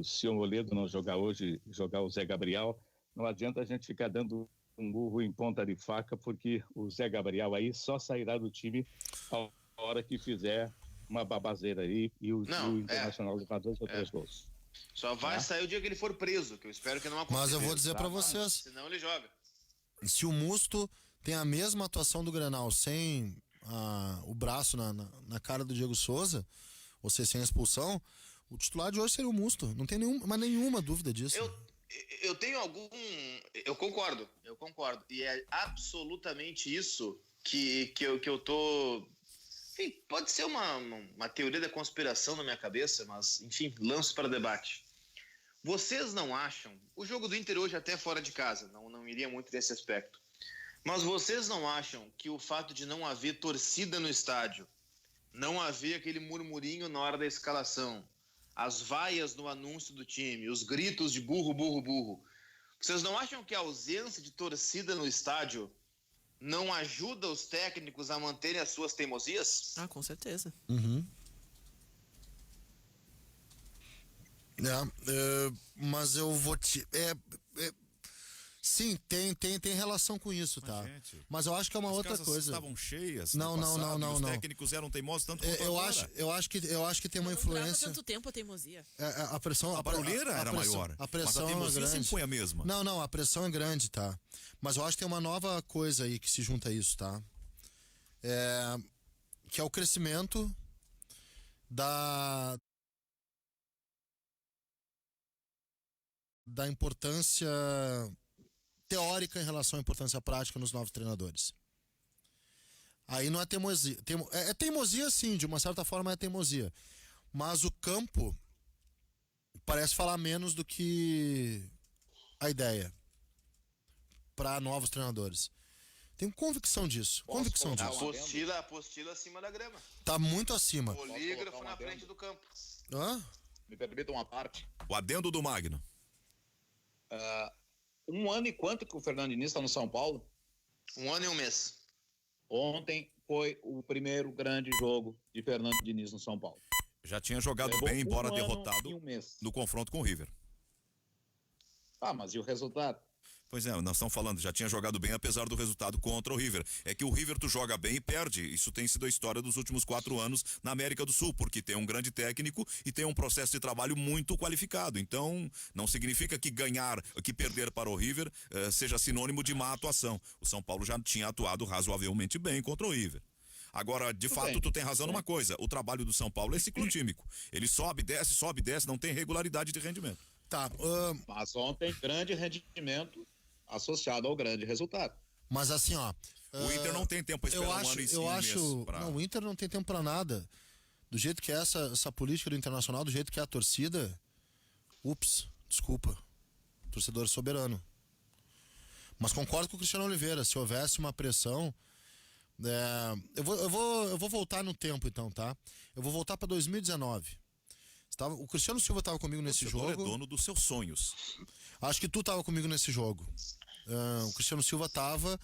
se o Moledo não jogar hoje, jogar o Zé Gabriel, não adianta a gente ficar dando um burro em ponta de faca, porque o Zé Gabriel aí só sairá do time a hora que fizer uma babazeira aí e o Internacional levar 2 ou 3 gols. Só vai sair o dia que ele for preso, que eu espero que não aconteça. Mas eu vou dizer pra vocês, Senão ele joga. se o Musto tem a mesma atuação do Grenal sem o braço na cara do Diego Souza, ou seja, sem a expulsão, o titular de hoje seria o Musto. Não tem nenhuma dúvida disso. Eu tenho algum... Eu concordo. E é absolutamente isso que eu tô... Enfim, pode ser uma teoria da conspiração na minha cabeça, mas, enfim, lanço para debate. Vocês não acham... O jogo do Inter hoje até é fora de casa, não iria muito nesse aspecto. Mas vocês não acham que o fato de não haver torcida no estádio, não haver aquele murmurinho na hora da escalação, as vaias no anúncio do time, os gritos de burro, burro, burro, vocês não acham que a ausência de torcida no estádio não ajuda os técnicos a manterem as suas teimosias? Ah, com certeza. Mas eu vou te... Sim, tem relação com isso, tá? Mas eu acho que é uma outra coisa. Estavam cheias. Não. Os técnicos eram teimosos tanto quanto eu acho que tem uma Não influência. durava tanto tempo a teimosia. A pressão, A barulheira era maior. A pressão mas a é teimosia grande. sempre foi a mesma. Não, a pressão é grande, tá? Mas eu acho que tem uma nova coisa aí que se junta a isso, tá? Que é o crescimento da importância teórica em relação à importância prática nos novos treinadores. Aí não é teimosia. É teimosia, sim, de uma certa forma é teimosia. Mas o campo parece falar menos do que a ideia para novos treinadores. Tenho convicção disso. A apostila acima da grama. Tá muito acima. Bolígrafo na frente do campo. Hã? Me permita uma parte. O adendo do Magno. 1 ano e quanto que o Fernando Diniz está no São Paulo? 1 ano e 1 mês. Ontem foi o primeiro grande jogo de Fernando Diniz no São Paulo. Já tinha jogado Levou bem, embora 1 ano derrotado e 1 mês. no confronto com o River. Mas e o resultado? Pois é, nós estamos falando, já tinha jogado bem apesar do resultado contra o River. É que o River tu joga bem e perde. Isso tem sido a história dos últimos 4 anos na América do Sul, porque tem um grande técnico e tem um processo de trabalho muito qualificado. Então, não significa que perder para o River seja sinônimo de má atuação. O São Paulo já tinha atuado razoavelmente bem contra o River. Agora, de fato, tu tem razão numa coisa. O trabalho do São Paulo é ciclotímico. Ele sobe, desce, não tem regularidade de rendimento. Tá. Mas ontem, grande rendimento associado ao grande resultado. Mas assim, ó. O Inter não tem tempo para esperar um ano e 5 meses. Não, o Inter não tem tempo pra nada. Do jeito que é essa política do Internacional, do jeito que é a torcida, desculpa. Torcedor soberano. Mas concordo com o Cristiano Oliveira, se houvesse uma pressão, eu vou voltar no tempo então, tá? Eu vou voltar pra 2019. O Cristiano Silva estava comigo nesse jogo. O dono dos seus sonhos. Acho que tu estava comigo nesse jogo. O Cristiano Silva estava,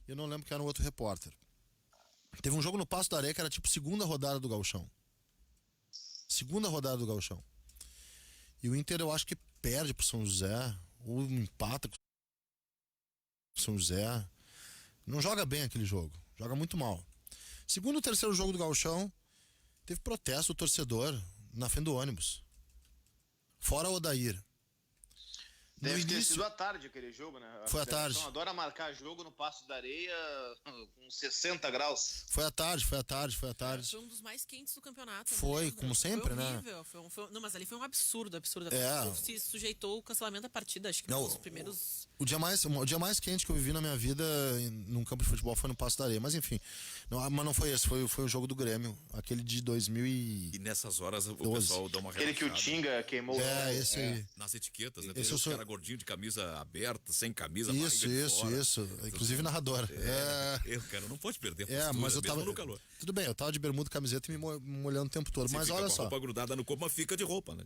eu não lembro quem era o outro repórter. Teve um jogo no Passo da Areia que era tipo segunda rodada do Gauchão. E o Inter eu acho que perde pro São José, ou empata com o São José. Não joga bem aquele jogo, joga muito mal. Segundo e terceiro jogo do Gauchão, teve protesto do torcedor na frente do ônibus. Fora o Odair. Deve ter início... sido à tarde aquele jogo, né? Foi à tarde. Adora marcar jogo no Passo da Areia com 60 graus. Foi à tarde. Foi um dos mais quentes do campeonato. Foi, como sempre, foi horrível, né? Não, mas ali foi um absurdo. Se sujeitou o cancelamento da partida, acho que nos primeiros... O dia mais quente que eu vivi na minha vida num campo de futebol foi no Passo da Areia. Mas enfim, mas não foi esse, foi o jogo do Grêmio, aquele de 2000 E nessas horas o pessoal dá uma Aquele que o Tinga queimou. Esse aí. nas etiquetas, né? Esse Tem o cara gordinho de camisa aberta, sem camisa, Isso. Inclusive narrador. Cara, não pode perder a postura, mas eu mesmo tava... no calor. Tudo bem, eu tava de bermuda e camiseta e me molhando o tempo todo. Você mas fica olha com a só. roupa grudada no corpo, mas fica de roupa, né?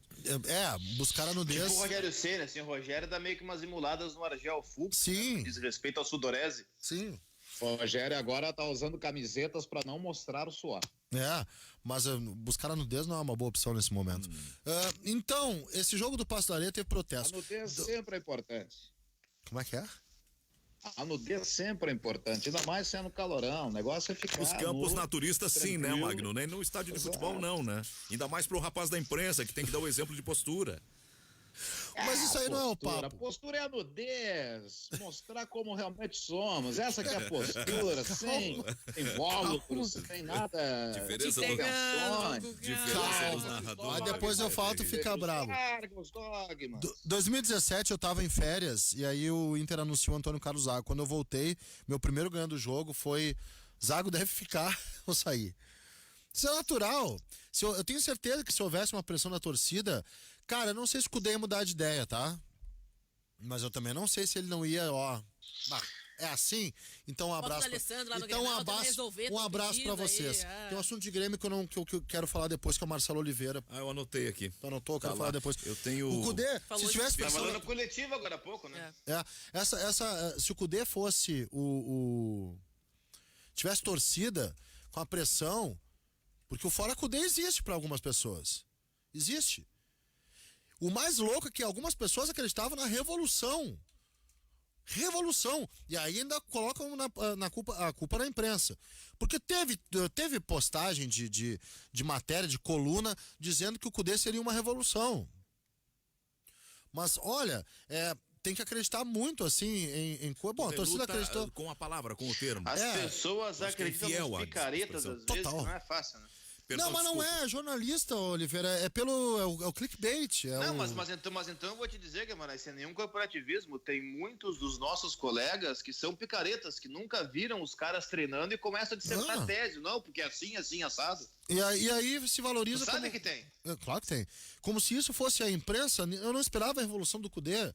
Buscar a nudez. Tipo o Rogério Ceni, assim, o Rogério dá meio que umas emuladas no Argel Fux. Sim. Né? Diz respeito ao Sudorese. Sim. O Rogério agora tá usando camisetas para não mostrar o suor. Mas buscar a nudez não é uma boa opção nesse momento. Então, esse jogo do Passo da Areia teve protesto. A nudez sempre é importante. Como é que é? A nudez sempre é importante, ainda mais sendo calorão. O negócio é ficar. Os campos naturistas, sim, né, tranquilo. Magno? Nem no estádio de futebol, não, né? Ainda mais pro rapaz da imprensa, que tem que dar o exemplo de postura. Mas isso aí não é o papo. A postura é a nudez, mostrar como realmente somos. Essa que é a postura, sem invólucros, sem nada. Diferença dos narradores. Mas depois eu falo, tu fica bravo. 2017 eu tava em férias e aí o Inter anunciou o Antônio Carlos Zago. Quando eu voltei, meu primeiro ganho do jogo foi: Zago deve ficar ou sair. Isso é natural. Eu tenho certeza que se houvesse uma pressão da torcida, cara, eu não sei se o Cudê ia mudar de ideia, tá? Mas eu também não sei se ele não ia, é assim? Então um abraço. Um abraço pra vocês. Tem um assunto de Grêmio que eu quero falar depois, que é o Marcelo Oliveira. Eu anotei aqui. Tu anotou? Eu quero falar depois. Eu tenho... O Cudê, se tivesse pressão... falando coletivo agora há pouco, né? Se o Cudê fosse tivesse torcida com a pressão, porque o Fora Cudê existe pra algumas pessoas. Existe. O mais louco é que algumas pessoas acreditavam na revolução. E aí ainda colocam a culpa na imprensa. Porque teve postagem de matéria, de coluna, dizendo que o Cudê seria uma revolução. Mas, olha, tem que acreditar muito, assim, Bom, a torcida acreditou... Com a palavra, com o termo. As pessoas acreditam nos picaretas, às vezes, total. não é fácil, né? Não, mas não é jornalista, Oliveira, é o clickbait. Mas então eu vou te dizer, Guimarães, sem nenhum corporativismo, tem muitos dos nossos colegas que são picaretas, que nunca viram os caras treinando e começam a dissertar tese, não, porque é assim, assado. E aí se valoriza... Tu sabe que tem. Claro que tem. Como se isso fosse a imprensa, eu não esperava a revolução do Cudê.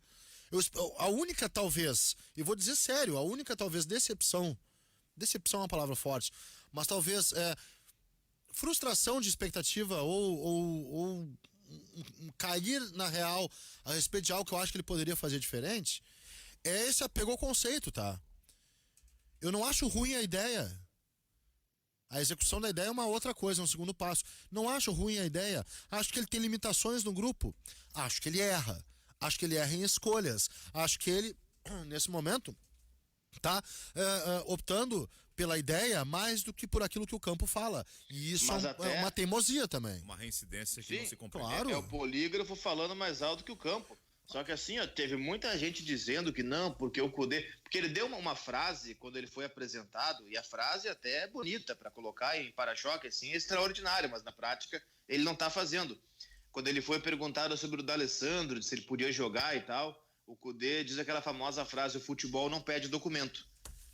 A única, talvez, e vou dizer sério, a única, talvez, decepção é uma palavra forte, mas talvez... frustração de expectativa ou cair na real a respeito de algo que eu acho que ele poderia fazer diferente, é esse apego ao conceito, tá? Eu não acho ruim a ideia. A execução da ideia é uma outra coisa, é um segundo passo. Não acho ruim a ideia. Acho que ele tem limitações no grupo. Acho que ele erra. Acho que ele erra em escolhas. Acho que ele, nesse momento, tá optando pela ideia mais do que por aquilo que o campo fala. E isso é uma teimosia também. Uma reincidência que não se compreende. Claro. É o polígrafo falando mais alto que o campo. Só que assim, teve muita gente dizendo que não, porque o Cudê... Porque ele deu uma frase quando ele foi apresentado, e a frase até é bonita para colocar em para-choque, assim, é extraordinária, mas na prática ele não tá fazendo. Quando ele foi perguntado sobre o D'Alessandro, se ele podia jogar e tal, o Cudê diz aquela famosa frase: o futebol não pede documento.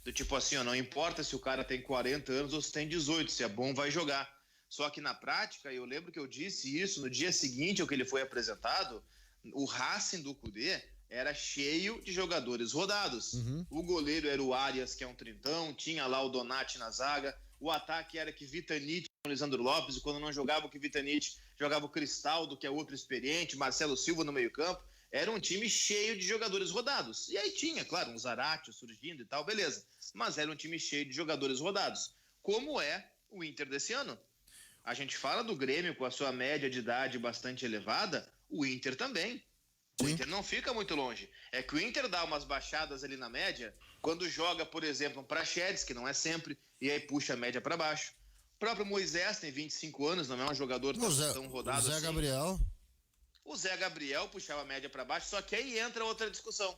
Do tipo assim, não importa se o cara tem 40 anos ou se tem 18, se é bom vai jogar. Só que na prática, eu lembro que eu disse isso no dia seguinte ao que ele foi apresentado, o Racing do Cudê era cheio de jogadores rodados. O goleiro era o Arias, que é um trintão, tinha lá o Donati na zaga, o ataque era que Vitanite e o Lisandro Lopes, e quando não jogava o que Vitanite, jogava o Cristaldo, que é outro experiente, Marcelo Silva no meio campo. Era um time cheio de jogadores rodados. E aí tinha, claro, um Zarate surgindo e tal, beleza. Mas era um time cheio de jogadores rodados. Como é o Inter desse ano? A gente fala do Grêmio com a sua média de idade bastante elevada, o Inter também. O Inter não fica muito longe. É que o Inter dá umas baixadas ali na média quando joga, por exemplo, um Praxedes, que não é sempre, e aí puxa a média para baixo. O próprio Moisés tem 25 anos, não é um jogador tão rodado assim. Zé Gabriel... O Zé Gabriel puxava a média para baixo, só que aí entra outra discussão,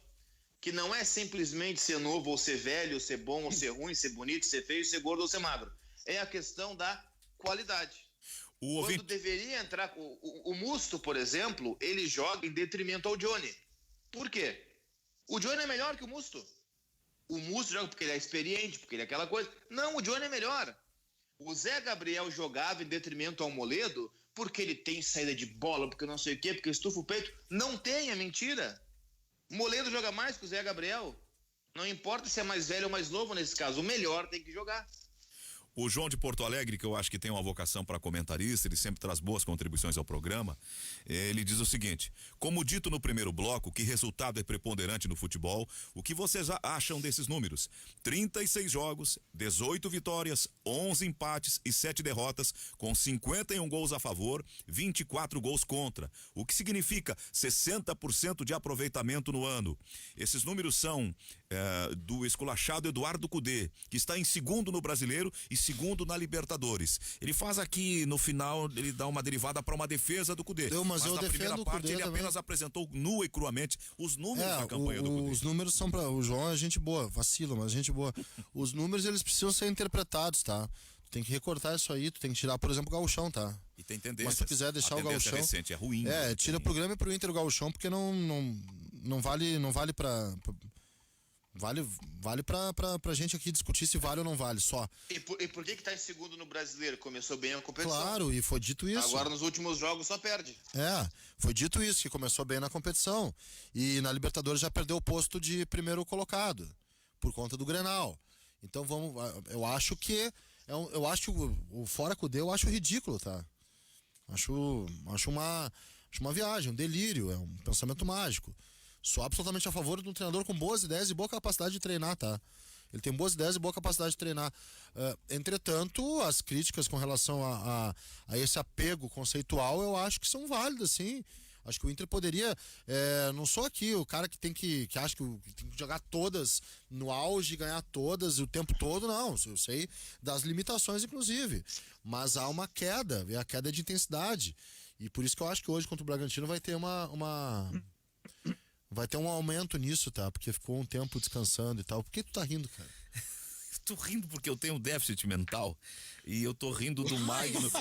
que não é simplesmente ser novo ou ser velho, ser bom ou ser ruim, ser bonito, ser feio, ser gordo ou ser magro. É a questão da qualidade. Quando deveria entrar... O Musto, por exemplo, ele joga em detrimento ao Johnny. Por quê? O Johnny é melhor que o Musto. O Musto joga porque ele é experiente, porque ele é aquela coisa. Não, o Johnny é melhor. O Zé Gabriel jogava em detrimento ao Moledo porque ele tem saída de bola, porque não sei o quê, porque estufa o peito. Não tem, é mentira. O Moledo joga mais que o Zé Gabriel. Não importa se é mais velho ou mais novo nesse caso. O melhor tem que jogar. O João de Porto Alegre, que eu acho que tem uma vocação para comentarista, ele sempre traz boas contribuições ao programa, ele diz o seguinte: como dito no primeiro bloco, que resultado é preponderante no futebol, o que vocês acham desses números? 36 jogos, 18 vitórias, 11 empates e 7 derrotas, com 51 gols a favor, 24 gols contra, o que significa 60% de aproveitamento no ano. Esses números são do esculachado Eduardo Cudê, que está em segundo no Brasileiro e segundo na Libertadores. Ele faz aqui, no final, ele dá uma derivada para uma defesa do Cudê. Mas eu na primeira parte ele apenas apresentou nua e cruamente os números da campanha do Cudê. Os números são para o João, é gente boa, vacila, mas gente boa. Os números, eles precisam ser interpretados, tá? Tu tem que recortar isso aí, tu tem que tirar, por exemplo, o gauchão, tá? E tem tendência. Mas se tu quiser deixar o gauchão, recente, é ruim. Tira pro Grêmio e pro Inter o gauchão, porque não vale pra... Vale pra gente aqui discutir se vale ou não vale, só. E por que tá em segundo no Brasileiro? Começou bem a competição. Claro, e foi dito isso. Agora nos últimos jogos só perde. Foi dito isso, que começou bem na competição. E na Libertadores já perdeu o posto de primeiro colocado, por conta do Grenal. Então eu acho que o fora Cudê eu acho ridículo, tá? Acho uma viagem, um delírio, é um pensamento mágico. Sou absolutamente a favor de um treinador com boas ideias e boa capacidade de treinar, tá? Ele tem boas ideias e boa capacidade de treinar. Entretanto, as críticas com relação a esse apego conceitual, eu acho que são válidas, sim. Acho que o Inter poderia... não sou aqui o cara que acha que tem que jogar todas no auge, ganhar todas o tempo todo, não. Eu sei das limitações, inclusive. Mas há uma queda, a queda de intensidade. E por isso que eu acho que hoje, contra o Bragantino, vai ter vai ter um aumento nisso, tá? Porque ficou um tempo descansando e tal. Por que tu tá rindo, cara? Tô rindo porque eu tenho um déficit mental. E eu tô rindo do Magno.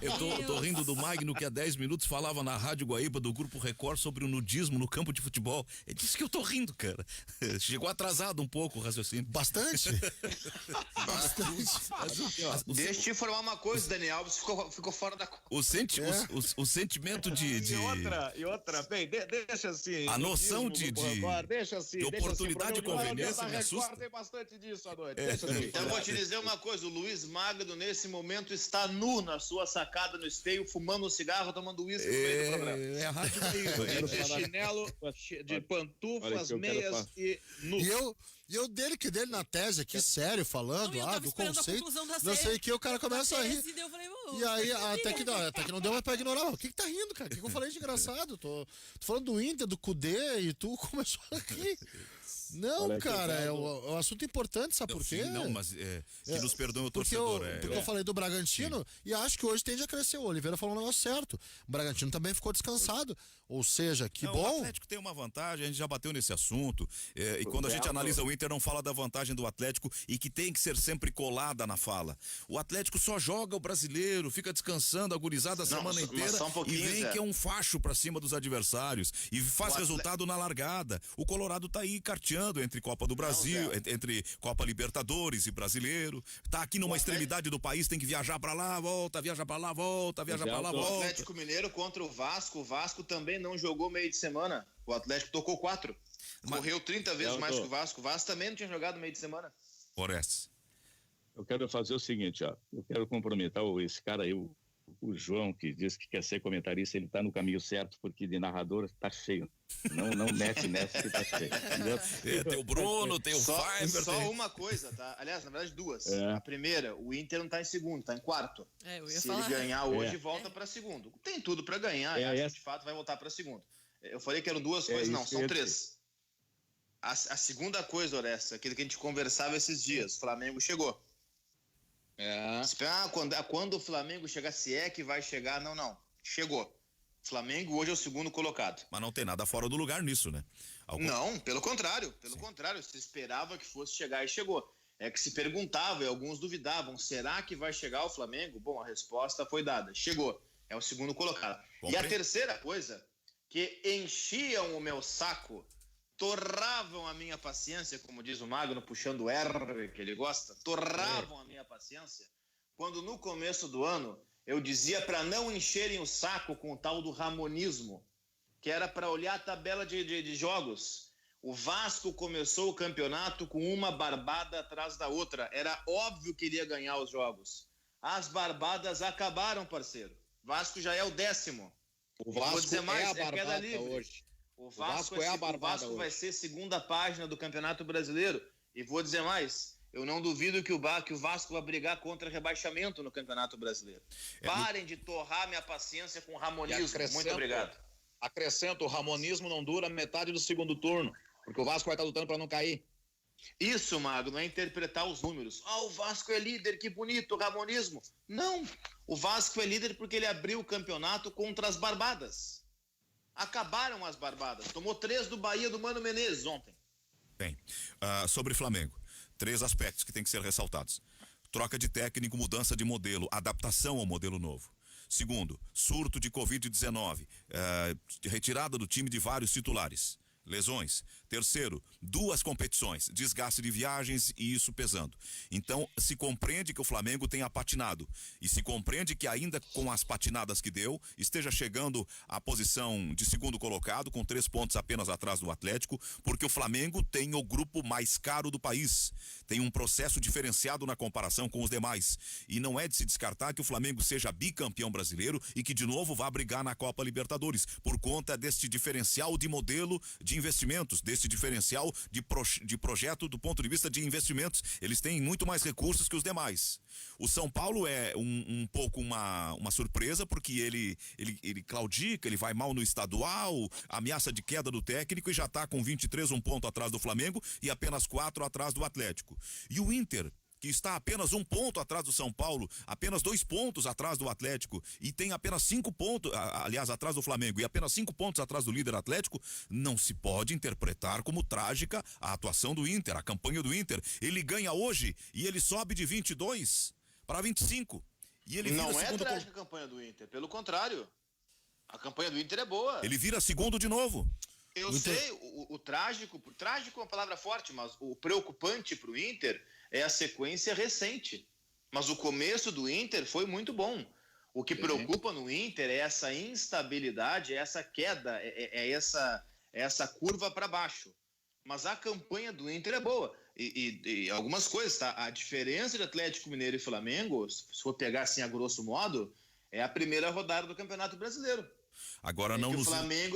Eu tô rindo do Magno, que há 10 minutos falava na Rádio Guaíba do Grupo Record sobre o nudismo no campo de futebol. Ele disse que eu tô rindo, cara. Chegou atrasado um pouco o raciocínio. Bastante? Deixa eu te informar uma coisa, Daniel Alves ficou fora da conta. O sentimento de... E outra, bem, deixa assim. A noção de oportunidade e assim, conveniência me assusta. Tem bastante disso à noite. Então eu vou te dizer uma coisa, o Luiz Magno nesse momento está nu na sua sacada no esteio, fumando um cigarro, tomando uísque no meio do programa. É a rádio aí. De chinelo, de pantufas, meias e nu. E eu dele na tese aqui, sério, falando, do conceito, não sei o que, o cara começa a rir. E aí, até que não deu mais pra ignorar. O que tá rindo, cara? O que eu falei de engraçado? Tô falando do Inter, do Cudê, e tu começou a rir. Não, olha, cara, é um assunto importante, sabe por quê? Não, mas que nos perdoe o torcedor. Porque eu falei do Bragantino, sim, e acho que hoje tende a crescer. O Oliveira falou um negócio certo. O Bragantino também ficou descansado. Ou seja, que bom. O Atlético tem uma vantagem, a gente já bateu nesse assunto. E quando a gente analisa o Inter, não fala da vantagem do Atlético e que tem que ser sempre colada na fala. O Atlético só joga o Brasileiro, fica descansando, agorizado a semana inteira e vem que é um facho pra cima dos adversários e faz resultado na largada. O Colorado tá aí carteando entre Copa do Brasil, entre Copa Libertadores e Brasileiro. Tá aqui numa extremidade do país, tem que viajar pra lá, volta, viaja pra lá, volta, viaja pra lá, volta. O Atlético Mineiro contra o Vasco também não jogou meio de semana. O Atlético tocou 4. Correu 30 vezes mais que o Vasco. O Vasco também não tinha jogado meio de semana. Parece. Eu quero fazer o seguinte, ó. Eu quero cumprimentar esse cara aí, o João, que diz que quer ser comentarista. Ele tá no caminho certo, porque de narrador tá cheio. Não mete nessa que tá cheio. Tem o Bruno, tem o Fiverr. Só uma coisa, tá? Aliás, na verdade, duas. A primeira, o Inter não tá em segundo, tá em quarto. Se ele ganhar hoje, volta pra segundo. Tem tudo pra ganhar, acho que de fato vai voltar pra segundo. Eu falei que eram duas coisas, não, são três. A segunda coisa, Oresta, aquilo que a gente conversava esses dias, o Flamengo chegou. Quando o Flamengo chegar, se é que vai chegar, não, chegou. Flamengo hoje é o segundo colocado. Mas não tem nada fora do lugar nisso, né? Não, pelo contrário. Pelo contrário, se esperava que fosse chegar e chegou. É que se perguntava e alguns duvidavam, será que vai chegar o Flamengo? Bom, a resposta foi dada. Chegou. É o segundo colocado. E a terceira coisa, que enchiam o meu saco, torravam a minha paciência, como diz o Magno, puxando o R que ele gosta, torravam a minha paciência, quando no começo do ano eu dizia para não encherem o saco com o tal do ramonismo, que era para olhar a tabela de jogos. O Vasco começou o campeonato com uma barbada atrás da outra. Era óbvio que iria ganhar os jogos. As barbadas acabaram, parceiro. Vasco já é o 10º. O Vasco é a barbada hoje. O Vasco é a barbada hoje. Vai ser segunda página do Campeonato Brasileiro. E vou dizer mais, eu não duvido que o Vasco vai brigar contra rebaixamento no Campeonato Brasileiro. Parem de torrar minha paciência com ramonismo. Muito obrigado. Acrescento, o ramonismo não dura metade do segundo turno, porque o Vasco vai estar lutando para não cair. Isso, Magno, é interpretar os números. O Vasco é líder, que bonito, ramonismo. Não, o Vasco é líder porque ele abriu o campeonato contra as barbadas. Acabaram as barbadas. Tomou 3 do Bahia do Mano Menezes ontem. Bem, sobre Flamengo, 3 aspectos que tem que ser ressaltados. Troca de técnico, mudança de modelo, adaptação ao modelo novo. Segundo, surto de Covid-19, retirada do time de vários titulares, lesões. Terceiro, 2 competições, desgaste de viagens e isso pesando. Então, se compreende que o Flamengo tenha patinado e se compreende que ainda com as patinadas que deu, esteja chegando à posição de segundo colocado, com 3 pontos apenas atrás do Atlético, porque o Flamengo tem o grupo mais caro do país, tem um processo diferenciado na comparação com os demais, e não é de se descartar que o Flamengo seja bicampeão brasileiro e que de novo vá brigar na Copa Libertadores, por conta deste diferencial de modelo de investimentos, desse diferencial de projeto do ponto de vista de investimentos. Eles têm muito mais recursos que os demais. O São Paulo é um pouco uma surpresa, porque ele claudica, ele vai mal no estadual, ameaça de queda do técnico e já está com 23, 1 ponto atrás do Flamengo e apenas 4 atrás do Atlético. E o Inter, que está apenas 1 ponto atrás do São Paulo, apenas 2 pontos atrás do Atlético e tem apenas 5 pontos, aliás, atrás do Flamengo e apenas 5 pontos atrás do líder Atlético, não se pode interpretar como trágica a atuação do Inter, a campanha do Inter. Ele ganha hoje e ele sobe de 22 para 25. E ele não é trágica a campanha do Inter, pelo contrário. A campanha do Inter é boa. Ele vira segundo de novo. Eu sei, o trágico é uma palavra forte, mas o preocupante para o Inter é a sequência recente. Mas o começo do Inter foi muito bom. O que preocupa no Inter é essa instabilidade, é essa queda, é essa curva para baixo. Mas a campanha do Inter é boa. E algumas coisas, tá? A diferença de Atlético Mineiro e Flamengo, se for pegar assim a grosso modo, é a primeira rodada do Campeonato Brasileiro. Agora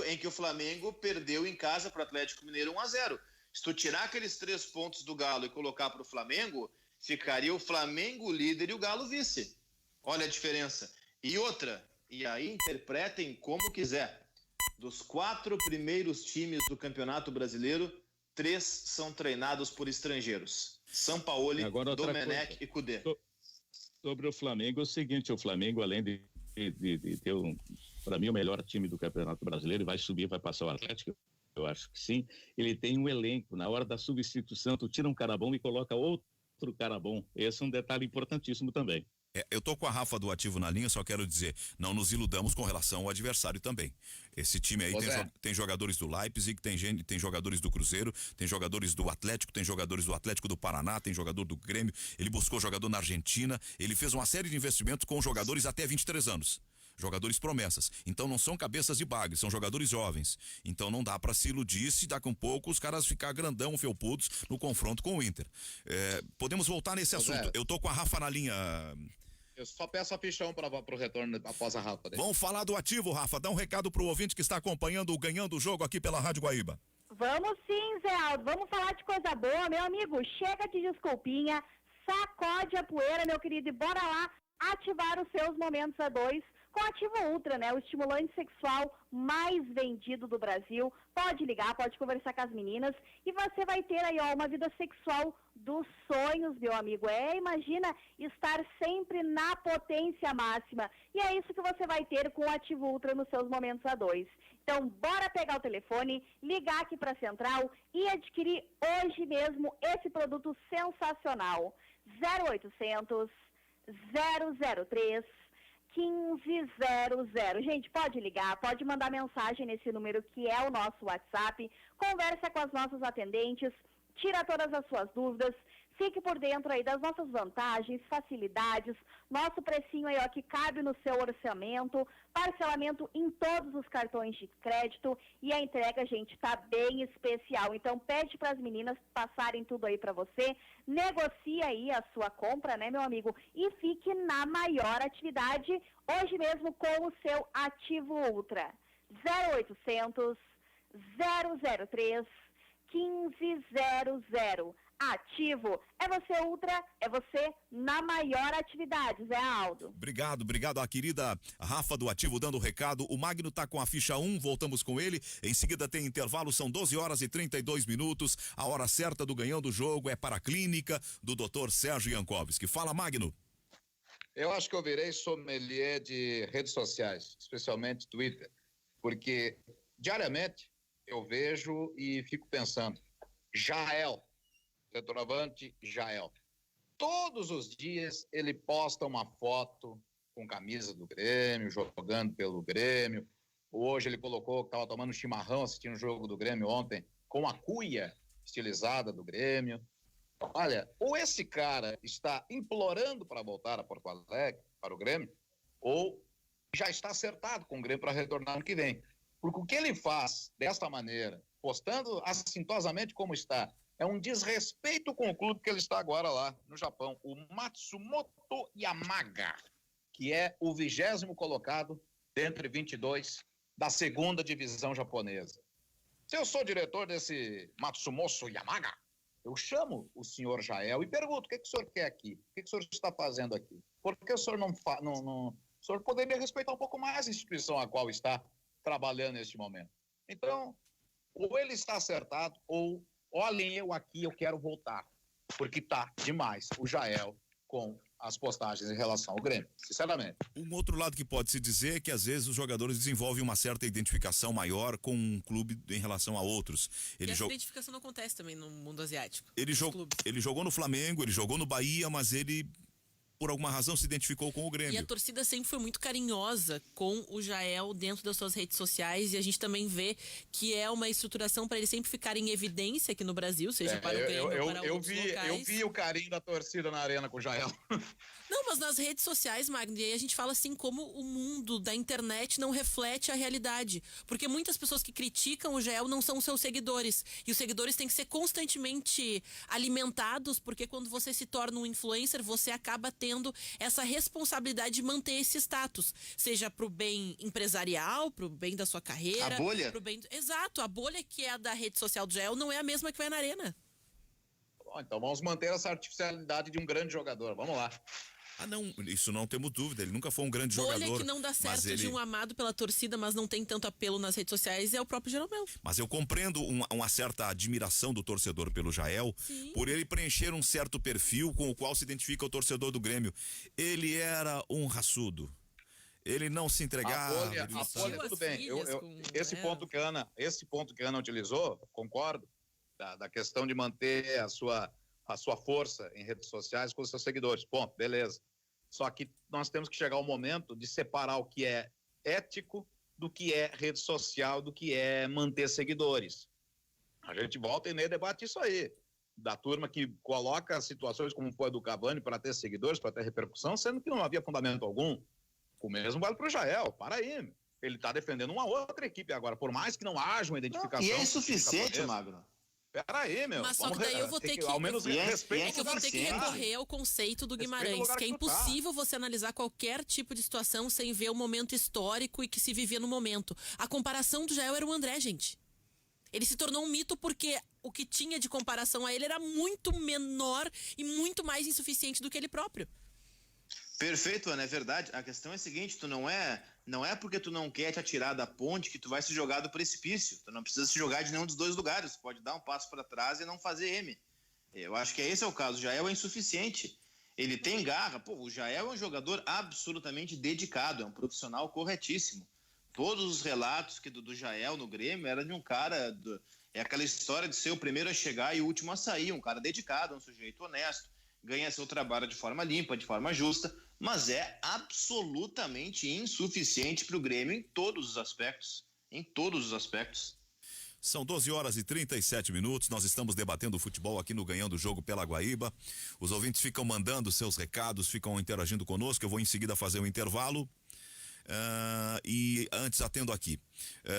em que o Flamengo perdeu em casa para o Atlético Mineiro 1-0. Se tu tirar aqueles 3 pontos do Galo e colocar para o Flamengo, ficaria o Flamengo líder e o Galo vice. Olha a diferença. E outra, e aí interpretem como quiser. Dos 4 primeiros times do Campeonato Brasileiro, 3 são treinados por estrangeiros. Sampaoli, Domenech e Kudê. Sobre o Flamengo, é o seguinte, o Flamengo, além de ter, para mim, o melhor time do Campeonato Brasileiro, vai subir, vai passar o Atlético, eu acho que sim. Ele tem um elenco, na hora da substituição, tu tira um cara bom e coloca outro cara bom. Esse é um detalhe importantíssimo também. Eu tô com a Rafa do Ativo na linha, só quero dizer, não nos iludamos com relação ao adversário também. Esse time aí tem jogadores do Leipzig, tem jogadores do Cruzeiro, tem jogadores do Atlético, tem jogadores do Atlético do Paraná, tem jogador do Grêmio, ele buscou jogador na Argentina, ele fez uma série de investimentos com jogadores até 23 anos. Jogadores promessas. Então não são cabeças de bagre, são jogadores jovens. Então não dá para se iludir se daqui a um pouco os caras ficar grandão, felpudos no confronto com o Inter. Podemos voltar nesse assunto. Eu tô com a Rafa na linha. Eu só peço a fichão para o retorno após a Rafa. Vamos falar do Ativo, Rafa. Dá um recado pro ouvinte que está acompanhando o Ganhando o Jogo aqui pela Rádio Guaíba. Vamos sim, Zé Aldo. Vamos falar de coisa boa, meu amigo. Chega de desculpinha, sacode a poeira, meu querido, e bora lá ativar os seus momentos a 2 com Ativo Ultra, né? O estimulante sexual mais vendido do Brasil. Pode ligar, pode conversar com as meninas e você vai ter aí, ó, uma vida sexual dos sonhos, meu amigo. Imagina estar sempre na potência máxima. E é isso que você vai ter com o Ativo Ultra nos seus momentos a dois. Então, bora pegar o telefone, ligar aqui para a Central e adquirir hoje mesmo esse produto sensacional. 0800 003 1500. Gente, pode ligar, pode mandar mensagem nesse número que é o nosso WhatsApp, conversa com as nossas atendentes, tira todas as suas dúvidas, fique por dentro aí das nossas vantagens, facilidades, nosso precinho aí, ó, que cabe no seu orçamento, parcelamento em todos os cartões de crédito e a entrega, gente, tá bem especial. Então, pede para as meninas passarem tudo aí para você, negocia aí a sua compra, né, meu amigo, e fique na maior atividade hoje mesmo com o seu Ativo Ultra. 0800 003 1500. Ativo, é você Ultra, é você na maior atividade, Zé Aldo. Obrigado a querida Rafa do Ativo dando o recado. O Magno tá com a ficha 1, voltamos com ele. Em seguida tem intervalo, são 12 horas e 32 minutos. A hora certa do ganhão do jogo é para a clínica do Dr. Sérgio Jankowski. Fala, Magno. Eu acho que eu virei sommelier de redes sociais, especialmente Twitter, porque diariamente eu vejo e fico pensando, Jael, centroavante Jael. Todos os dias ele posta uma foto com camisa do Grêmio, jogando pelo Grêmio. Hoje ele colocou que estava tomando chimarrão assistindo o jogo do Grêmio ontem, com a cuia estilizada do Grêmio. Olha, ou esse cara está implorando para voltar a Porto Alegre, para o Grêmio, ou já está acertado com o Grêmio para retornar no que vem. Porque o que ele faz desta maneira, postando assintosamente como está, é um desrespeito com o clube que ele está agora lá no Japão, o Matsumoto Yamaga, que é o 20º colocado dentre 22 da segunda divisão japonesa. Se eu sou diretor desse Matsumoto Yamaga, eu chamo o senhor Jael e pergunto, o que o senhor quer aqui? O que o senhor está fazendo aqui? Por que o senhor não... O senhor poderia respeitar um pouco mais a instituição a qual está trabalhando neste momento. Então, ou ele está acertado, ou olhem eu aqui, eu quero voltar. Porque tá demais o Jael com as postagens em relação ao Grêmio, sinceramente. Um outro lado que pode se dizer é que às vezes os jogadores desenvolvem uma certa identificação maior com um clube em relação a outros. Essa identificação não acontece também no mundo asiático. Ele jogou no Flamengo, ele jogou no Bahia, mas ele, por alguma razão, se identificou com o Grêmio. E a torcida sempre foi muito carinhosa com o Jael dentro das suas redes sociais, e a gente também vê que é uma estruturação para ele sempre ficar em evidência aqui no Brasil, seja para o Grêmio ou para outros locais. Eu vi o carinho da torcida na arena com o Jael. Não, mas nas redes sociais, Magno, e aí a gente fala assim como o mundo da internet não reflete a realidade. Porque muitas pessoas que criticam o Jael não são os seus seguidores. E os seguidores têm que ser constantemente alimentados, porque quando você se torna um influencer, você acaba tendo essa responsabilidade de manter esse status. Seja pro bem empresarial, pro bem da sua carreira. A bolha? Exato, a bolha que é da rede social do Jael não é a mesma que vai na arena. Bom, então vamos manter essa artificialidade de um grande jogador. Vamos lá. Ah, não, isso não temos dúvida, ele nunca foi um grande bolha jogador. Que não dá certo de um amado pela torcida, mas não tem tanto apelo nas redes sociais, é o próprio Jeromel. Mas eu compreendo uma certa admiração do torcedor pelo Jael, sim, por ele preencher um certo perfil com o qual se identifica o torcedor do Grêmio. Ele era um raçudo. Ele não se entregava. A folha, tudo bem. Esse ponto que a Ana utilizou, concordo, da questão de manter a sua força em redes sociais com os seus seguidores. Ponto, beleza. Só que nós temos que chegar ao momento de separar o que é ético do que é rede social, do que é manter seguidores. A gente volta e meia debate isso aí. Da turma que coloca situações como foi a do Cavani para ter seguidores, para ter repercussão, sendo que não havia fundamento algum. O mesmo vale para o Jael. Para aí. Ele está defendendo uma outra equipe agora, por mais que não haja uma identificação. Não, e é insuficiente, Magno. Peraí, meu. Mas só que daí eu vou ter que... Ao menos respeito. Eu vou ter que recorrer ao conceito do Guimarães, que é impossível você analisar qualquer tipo de situação sem ver o momento histórico e que se vivia no momento. A comparação do Jael era o André, gente. Ele se tornou um mito porque o que tinha de comparação a ele era muito menor e muito mais insuficiente do que ele próprio. Perfeito, Ana, é verdade. A questão é a seguinte, não é porque tu não quer te atirar da ponte que tu vai se jogar do precipício. Tu não precisa se jogar de nenhum dos dois lugares. Tu pode dar um passo para trás e não fazer M. Eu acho que esse é o caso. O Jael é insuficiente. Ele tem garra. Pô, o Jael é um jogador absolutamente dedicado, é um profissional corretíssimo. Todos os relatos do Jael no Grêmio era de um cara... É aquela história de ser o primeiro a chegar e o último a sair. Um cara dedicado, um sujeito honesto. Ganha seu trabalho de forma limpa, de forma justa, mas é absolutamente insuficiente para o Grêmio em todos os aspectos. Em todos os aspectos. São 12h37. Nós estamos debatendo o futebol aqui no Ganhando o Jogo pela Guaíba. Os ouvintes ficam mandando seus recados, ficam interagindo conosco. Eu vou em seguida fazer um intervalo. E antes atendo aqui.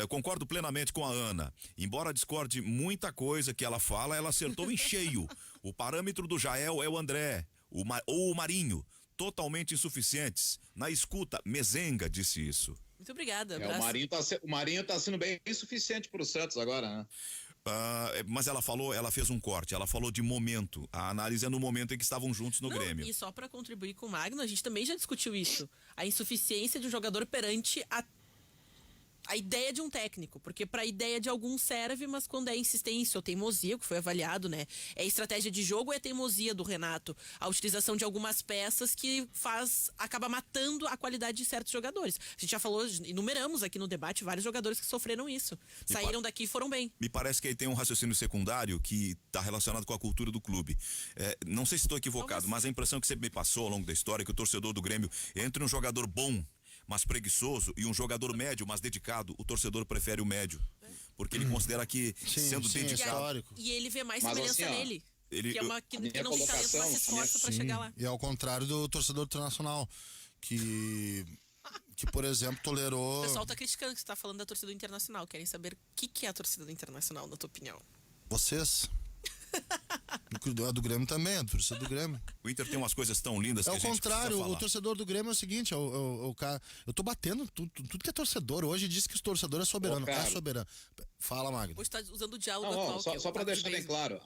Concordo plenamente com a Ana. Embora discorde muita coisa que ela fala, ela acertou em cheio. O parâmetro do Jael é o André ou o Marinho, totalmente insuficientes. Na escuta, Mezenga disse isso. Muito obrigada. O Marinho tá sendo bem insuficiente pro Santos agora, né? Mas ela fez um corte, ela falou de momento. A análise é no momento em que estavam juntos no Grêmio. E só para contribuir com o Magno, a gente também já discutiu isso. A insuficiência de um jogador perante a ideia de um técnico, porque para a ideia de algum serve, mas quando é insistência ou teimosia, que foi avaliado, né? É estratégia de jogo ou é teimosia do Renato? A utilização de algumas peças que acaba matando a qualidade de certos jogadores. A gente já falou, enumeramos aqui no debate vários jogadores que sofreram isso. Saíram daqui e foram bem. Me parece que aí tem um raciocínio secundário que está relacionado com a cultura do clube. Não sei se estou equivocado, mas a impressão que sempre me passou ao longo da história é que o torcedor do Grêmio, entre um jogador bom, mas preguiçoso, e um jogador médio, mas dedicado, o torcedor prefere o médio. Porque ele considera que, sendo dedicado... E ele vê mais semelhança nele. Que não tem talento, mas se esforça pra chegar lá. E ao contrário do torcedor internacional, que por exemplo, tolerou... O pessoal tá criticando que você tá falando da torcida internacional. Querem saber o que é a torcida internacional, na tua opinião? Vocês... A do Grêmio também, a torcida do Grêmio. O Inter tem umas coisas tão lindas que a gente precisa falar. É o contrário, o torcedor do Grêmio é o seguinte, eu tô batendo tudo que é torcedor. Hoje diz que o torcedor é soberano. É soberano. Fala, Magno. Hoje tá usando o diálogo atual. Só pra deixar bem claro,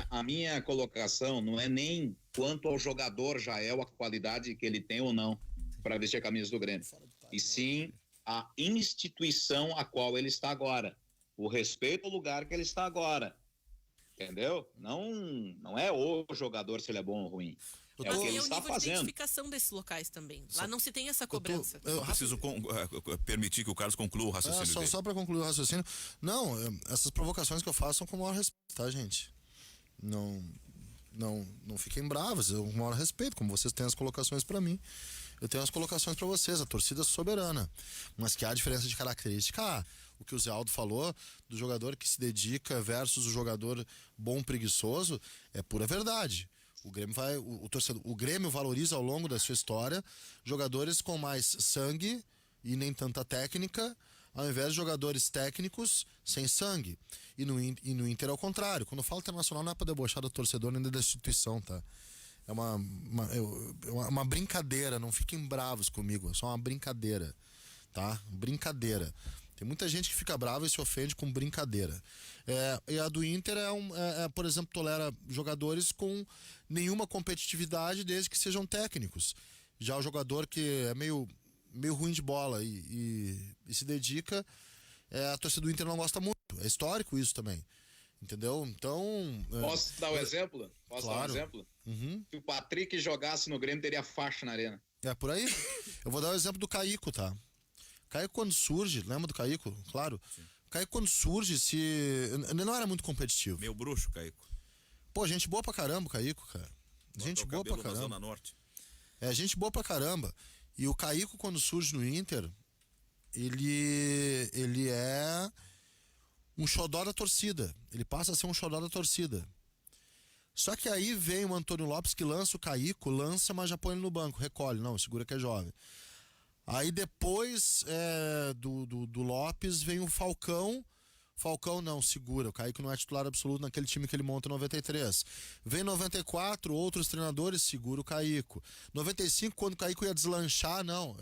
a minha colocação não é nem quanto ao jogador Jael, a qualidade que ele tem ou não para vestir a camisa do Grêmio. E sim a instituição a qual ele está agora. O respeito ao lugar que ele está agora. Entendeu? Não é o jogador se ele é bom ou ruim. É o que ele está fazendo. De identificação desses locais também. Lá não se tem essa cobrança. Eu preciso permitir que o Carlos conclua o raciocínio. Só para concluir o raciocínio. Não, essas provocações que eu faço são com o maior respeito, tá, gente? Não fiquem bravos, eu com o maior respeito, como vocês têm as colocações para mim. Eu tenho as colocações para vocês, a torcida é soberana. Mas que há diferença de característica, o que o Zé Aldo falou, do jogador que se dedica versus o jogador bom preguiçoso, é pura verdade. O Grêmio o Grêmio valoriza ao longo da sua história jogadores com mais sangue e nem tanta técnica, ao invés de jogadores técnicos sem sangue. E no Inter é o contrário. Quando eu falo internacional não é para debochar do torcedor nem da instituição, tá? É uma brincadeira, não fiquem bravos comigo, é só uma brincadeira, tá? Brincadeira. Tem muita gente que fica brava e se ofende com brincadeira. E a do Inter por exemplo, tolera jogadores com nenhuma competitividade desde que sejam técnicos. Já o jogador que é meio ruim de bola e se dedica, a torcida do Inter não gosta muito. É histórico isso também. Entendeu? Então... Posso dar um exemplo? Claro. Uhum. Se o Patrick jogasse no Grêmio, teria faixa na arena. É por aí. Eu vou dar o exemplo do Caíco, tá? Caíco quando surge, lembra do Caíco? Claro. Sim. Caíco quando surge, ele não era muito competitivo. Meu bruxo, Caíco. Pô, gente boa pra caramba o Caíco, cara. Gente boa pra caramba. Zona Norte. Gente boa pra caramba. E o Caíco quando surge no Inter, ele é um xodó da torcida. Ele passa a ser um xodó da torcida. Só que aí vem o Antônio Lopes que lança o Caíco, mas já põe ele no banco, recolhe, não, segura que é jovem. Aí depois do Lopes vem o Falcão não, segura, o Caíco não é titular absoluto naquele time que ele monta em 93. Vem 94, outros treinadores, segura o Caíco. 95, quando o Caíco ia deslanchar, não,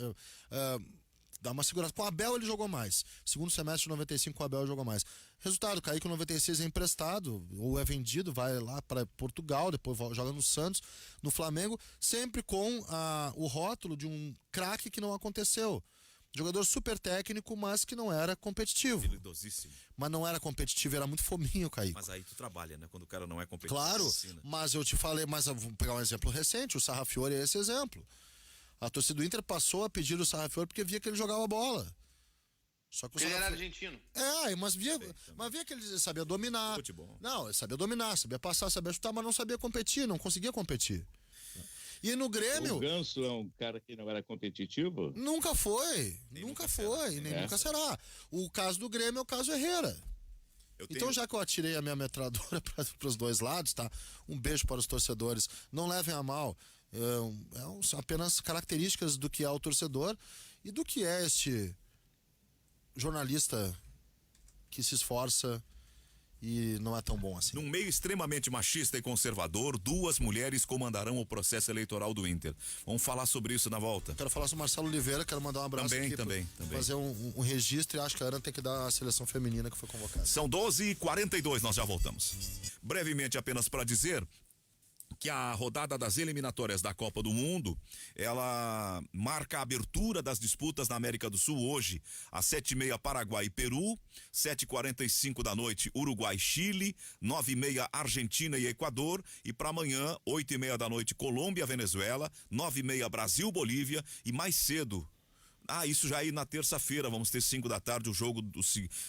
dá uma segurada. Com o Abel ele jogou mais. Segundo semestre de 95 com o Abel ele jogou mais. Resultado, Kaique 96 é emprestado, ou é vendido, vai lá para Portugal, depois joga no Santos, no Flamengo, sempre com o rótulo de um craque que não aconteceu. Jogador super técnico, mas que não era competitivo. Habilidosíssimo. Mas não era competitivo, era muito fominho, Kaique. Mas aí tu trabalha, né? Quando o cara não é competitivo. Claro, mas eu te falei, mas eu vou pegar um exemplo recente, o Sarrafiore é esse exemplo. A torcida do Inter passou a pedir o Sarrafiore porque via que ele jogava bola. Só que ele era argentino. Mas via que ele sabia dominar. Futebol. Não, ele sabia dominar, sabia passar, sabia chutar, mas não sabia competir, não conseguia competir. E no Grêmio... O Ganso é um cara que não era competitivo? Nunca foi, nunca nunca será. O caso do Grêmio é o caso Herrera. Então, já que eu atirei a minha metralhadora para os dois lados, tá? Um beijo para os torcedores. Não levem a mal. São apenas características do que é o torcedor e do que é este jornalista que se esforça e não é tão bom assim. Num meio extremamente machista e conservador, 2 mulheres comandarão o processo eleitoral do Inter. Vamos falar sobre isso na volta. Quero falar sobre o Marcelo Oliveira, quero mandar um abraço também. Fazer um registro, e acho que a Ana tem que dar a seleção feminina que foi convocada. São 12h42, nós já voltamos. Brevemente, apenas para dizer que a rodada das eliminatórias da Copa do Mundo, ela marca a abertura das disputas na América do Sul hoje, às 7h30 Paraguai e Peru, 7h45 da noite Uruguai e Chile, 9h30 Argentina e Equador, e para amanhã, 8h30 da noite Colômbia e Venezuela, 9h30 Brasil, Bolívia, e mais cedo, isso já aí na terça-feira, vamos ter 5 da tarde o jogo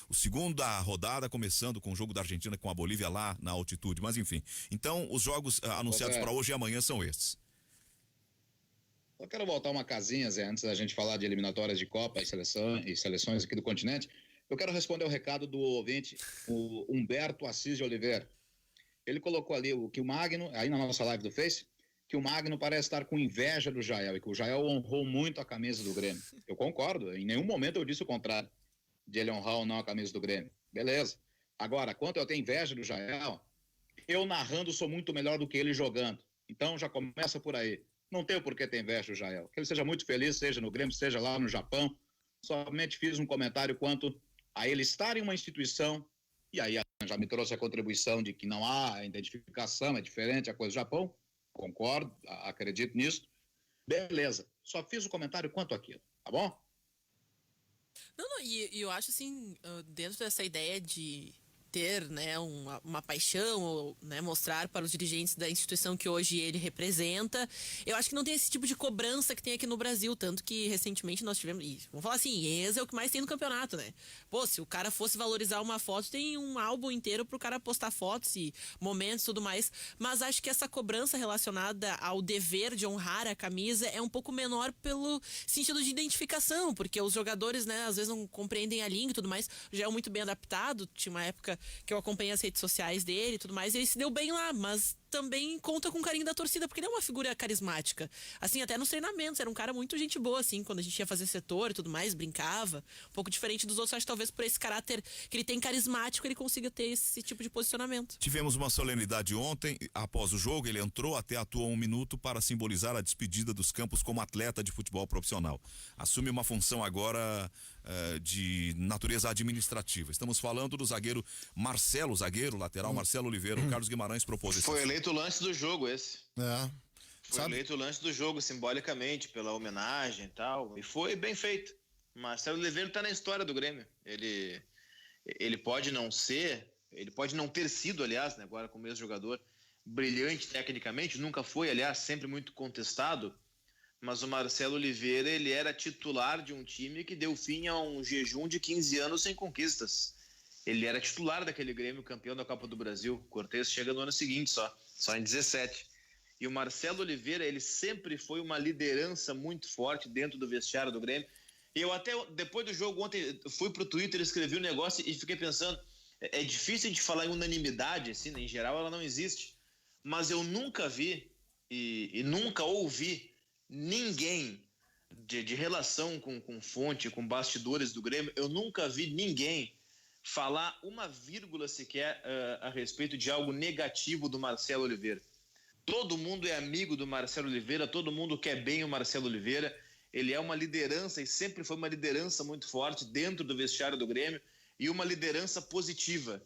o segunda rodada, começando com o jogo da Argentina com a Bolívia lá na altitude, mas enfim. Então, os jogos anunciados para hoje e amanhã são estes. Eu quero voltar uma casinha, Zé, antes da gente falar de eliminatórias de Copa e seleções aqui do continente. Eu quero responder o recado do ouvinte, o Humberto Assis de Oliveira. Ele colocou ali que o Magno, aí na nossa live do Face, que o Magno parece estar com inveja do Jael e que o Jael honrou muito a camisa do Grêmio. Eu concordo, em nenhum momento eu disse o contrário, de ele honrar ou não a camisa do Grêmio. Beleza. Agora, quanto eu tenho inveja do Jael, eu narrando sou muito melhor do que ele jogando. Então já começa por aí. Não tenho por que ter inveja do Jael. Que ele seja muito feliz, seja no Grêmio, seja lá no Japão. Somente fiz um comentário quanto a ele estar em uma instituição, e aí já me trouxe a contribuição de que não há identificação, é diferente a coisa do Japão. Concordo, acredito nisso. Beleza. Só fiz o comentário quanto aquilo, tá bom? Não, e eu acho assim, dentro dessa ideia de ter, né, uma paixão, ou, né, mostrar para os dirigentes da instituição que hoje ele representa, eu acho que não tem esse tipo de cobrança que tem aqui no Brasil, tanto que recentemente nós tivemos, vamos falar assim, esse é o que mais tem no campeonato, né? Pô, se o cara fosse valorizar uma foto, tem um álbum inteiro pro cara postar fotos e momentos e tudo mais, mas acho que essa cobrança relacionada ao dever de honrar a camisa é um pouco menor pelo sentido de identificação, porque os jogadores, né, às vezes não compreendem a língua e tudo mais, já é muito bem adaptado, tinha uma época que eu acompanhei as redes sociais dele e tudo mais, e ele se deu bem lá, mas também conta com o carinho da torcida, porque ele é uma figura carismática. Assim, até nos treinamentos, era um cara muito gente boa, assim, quando a gente ia fazer setor e tudo mais, brincava. Um pouco diferente dos outros, acho que talvez por esse caráter que ele tem carismático, ele consiga ter esse tipo de posicionamento. Tivemos uma solenidade ontem, após o jogo, ele entrou, até atuou 1 minuto para simbolizar a despedida dos campos como atleta de futebol profissional. Assume uma função agora de natureza administrativa. Estamos falando do zagueiro Marcelo, lateral Marcelo Oliveira. O Carlos Guimarães propôs esse. Foi eleito o lance do jogo esse. Foi Sabe? eleito o lance do jogo, simbolicamente, pela homenagem e tal. E foi bem feito. Marcelo Oliveira está na história do Grêmio. Ele pode não ter sido, aliás, né, agora como ex-jogador, brilhante tecnicamente, nunca foi, aliás, sempre muito contestado. Mas o Marcelo Oliveira, ele era titular de um time que deu fim a um jejum de 15 anos sem conquistas. Ele era titular daquele Grêmio, campeão da Copa do Brasil. O Cortez chega no ano seguinte só em 17. E o Marcelo Oliveira, ele sempre foi uma liderança muito forte dentro do vestiário do Grêmio. E eu até, depois do jogo ontem, fui pro Twitter, escrevi um negócio e fiquei pensando, é difícil de falar em unanimidade, assim, né? Em geral ela não existe. Mas eu nunca vi e nunca ouvi ninguém de relação com fonte, com bastidores do Grêmio, eu nunca vi ninguém falar uma vírgula sequer a respeito de algo negativo do Marcelo Oliveira. Todo mundo é amigo do Marcelo Oliveira, todo mundo quer bem o Marcelo Oliveira, ele é uma liderança e sempre foi uma liderança muito forte dentro do vestiário do Grêmio, e uma liderança positiva.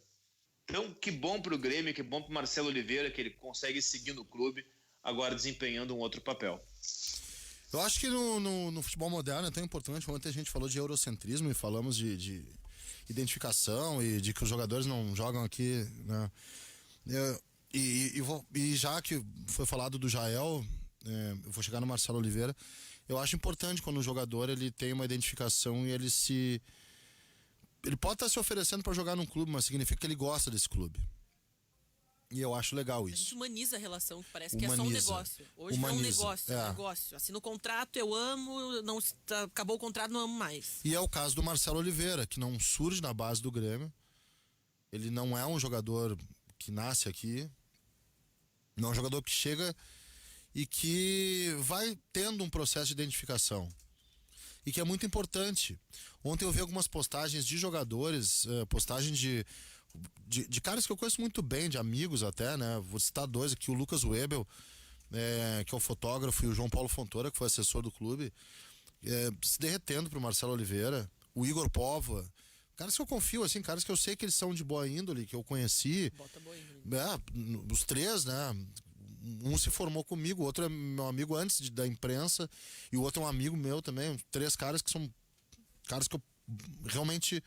Então, que bom para o Grêmio, que bom para o Marcelo Oliveira, que ele consegue seguir no clube, agora desempenhando um outro papel. Eu acho que no futebol moderno é tão importante. Ontem a gente falou de eurocentrismo e falamos de identificação e de que os jogadores não jogam aqui, né? E já que foi falado do Jael, eu vou chegar no Marcelo Oliveira. Eu acho importante quando o jogador ele tem uma identificação e ele pode estar se oferecendo para jogar num clube, mas significa que ele gosta desse clube. E eu acho legal A isso. gente humaniza a relação, que parece que é só um negócio. Hoje é um negócio. Assina o contrato, eu amo, não, acabou o contrato, não amo mais. E é o caso do Marcelo Oliveira, que não surge na base do Grêmio. Ele não é um jogador que nasce aqui. Não é um jogador que chega e que vai tendo um processo de identificação. E que é muito importante. Ontem eu vi algumas postagens de jogadores, postagens de caras que eu conheço muito bem, de amigos até, né? Vou citar dois aqui, o Lucas Webel, que é o fotógrafo, e o João Paulo Fontoura, que foi assessor do clube, se derretendo pro Marcelo Oliveira, o Igor Póvoa, caras que eu confio, assim, caras que eu sei que eles são de boa índole, que eu conheci. Bota boa índole. Os três, né? Um se formou comigo, o outro é meu amigo antes da imprensa, e o outro é um amigo meu também. Três caras que são caras que eu realmente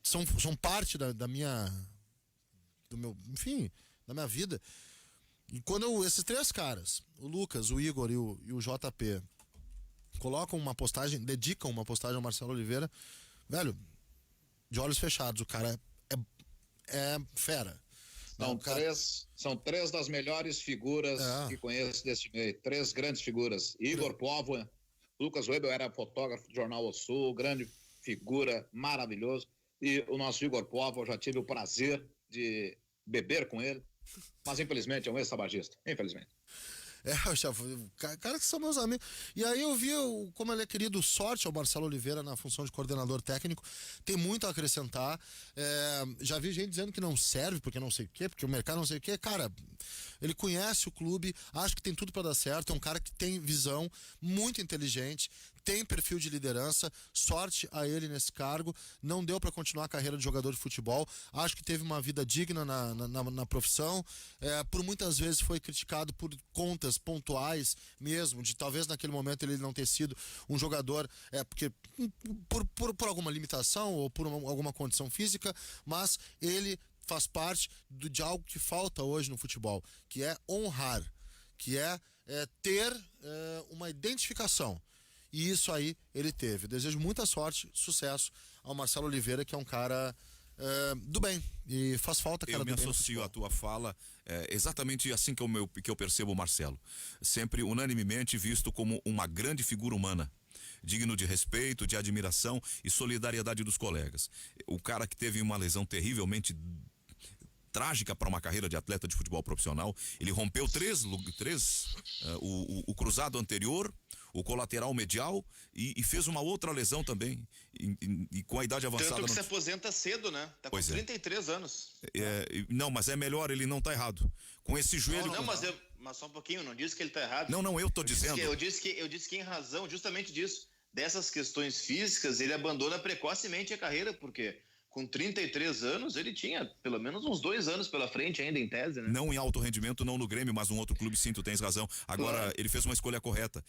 são parte da minha, do meu, enfim, da minha vida. E quando esses três caras, o Lucas, o Igor e o JP, colocam uma postagem, dedicam uma postagem ao Marcelo Oliveira, velho, de olhos fechados, o cara é fera. São três das melhores figuras que conheço desse meio. Três grandes figuras. Igor Póvoa, Lucas Webel era fotógrafo do Jornal O Sul, grande figura, maravilhoso. E o nosso Igor Póvoa, já tive o prazer de beber com ele, mas infelizmente é um ex-tabagista, infelizmente. Caras que são meus amigos. E aí eu vi como ele é querido. Sorte ao Marcelo Oliveira na função de coordenador técnico. Tem muito a acrescentar. Já vi gente dizendo que não serve porque não sei o quê, porque o mercado não sei o quê. Cara, ele conhece o clube, acho que tem tudo para dar certo. É um cara que tem visão, muito inteligente, tem perfil de liderança. Sorte a ele nesse cargo. Não deu para continuar a carreira de jogador de futebol. Acho que teve uma vida digna na profissão. Por muitas vezes foi criticado por contas pontuais mesmo, de talvez naquele momento ele não ter sido um jogador, porque por alguma limitação ou por alguma condição física, mas ele faz parte de algo que falta hoje no futebol, que é honrar, que é ter uma identificação. E isso aí ele teve. Eu desejo muita sorte, sucesso ao Marcelo Oliveira, que é um cara do bem, e faz falta, cara. Eu me associo à tua fala, exatamente assim que eu percebo o Marcelo, sempre unanimemente visto como uma grande figura humana, digno de respeito, de admiração e solidariedade dos colegas. O cara que teve uma lesão terrivelmente trágica para uma carreira de atleta de futebol profissional, ele rompeu o cruzado anterior, o colateral medial e fez uma outra lesão também, e com a idade avançada. Tanto que se aposenta cedo, né? Tá com 33 anos. Não, mas é melhor, ele não tá errado. Com esse joelho... Não, mas só um pouquinho, não disse que ele tá errado. Não, eu tô dizendo... Eu disse que em razão justamente disso, dessas questões físicas, ele abandona precocemente a carreira, porque com 33 anos, ele tinha pelo menos uns 2 anos pela frente ainda, em tese, né? Não em alto rendimento, não no Grêmio, mas num outro clube, sim, tu tens razão. Agora, claro, ele fez uma escolha correta.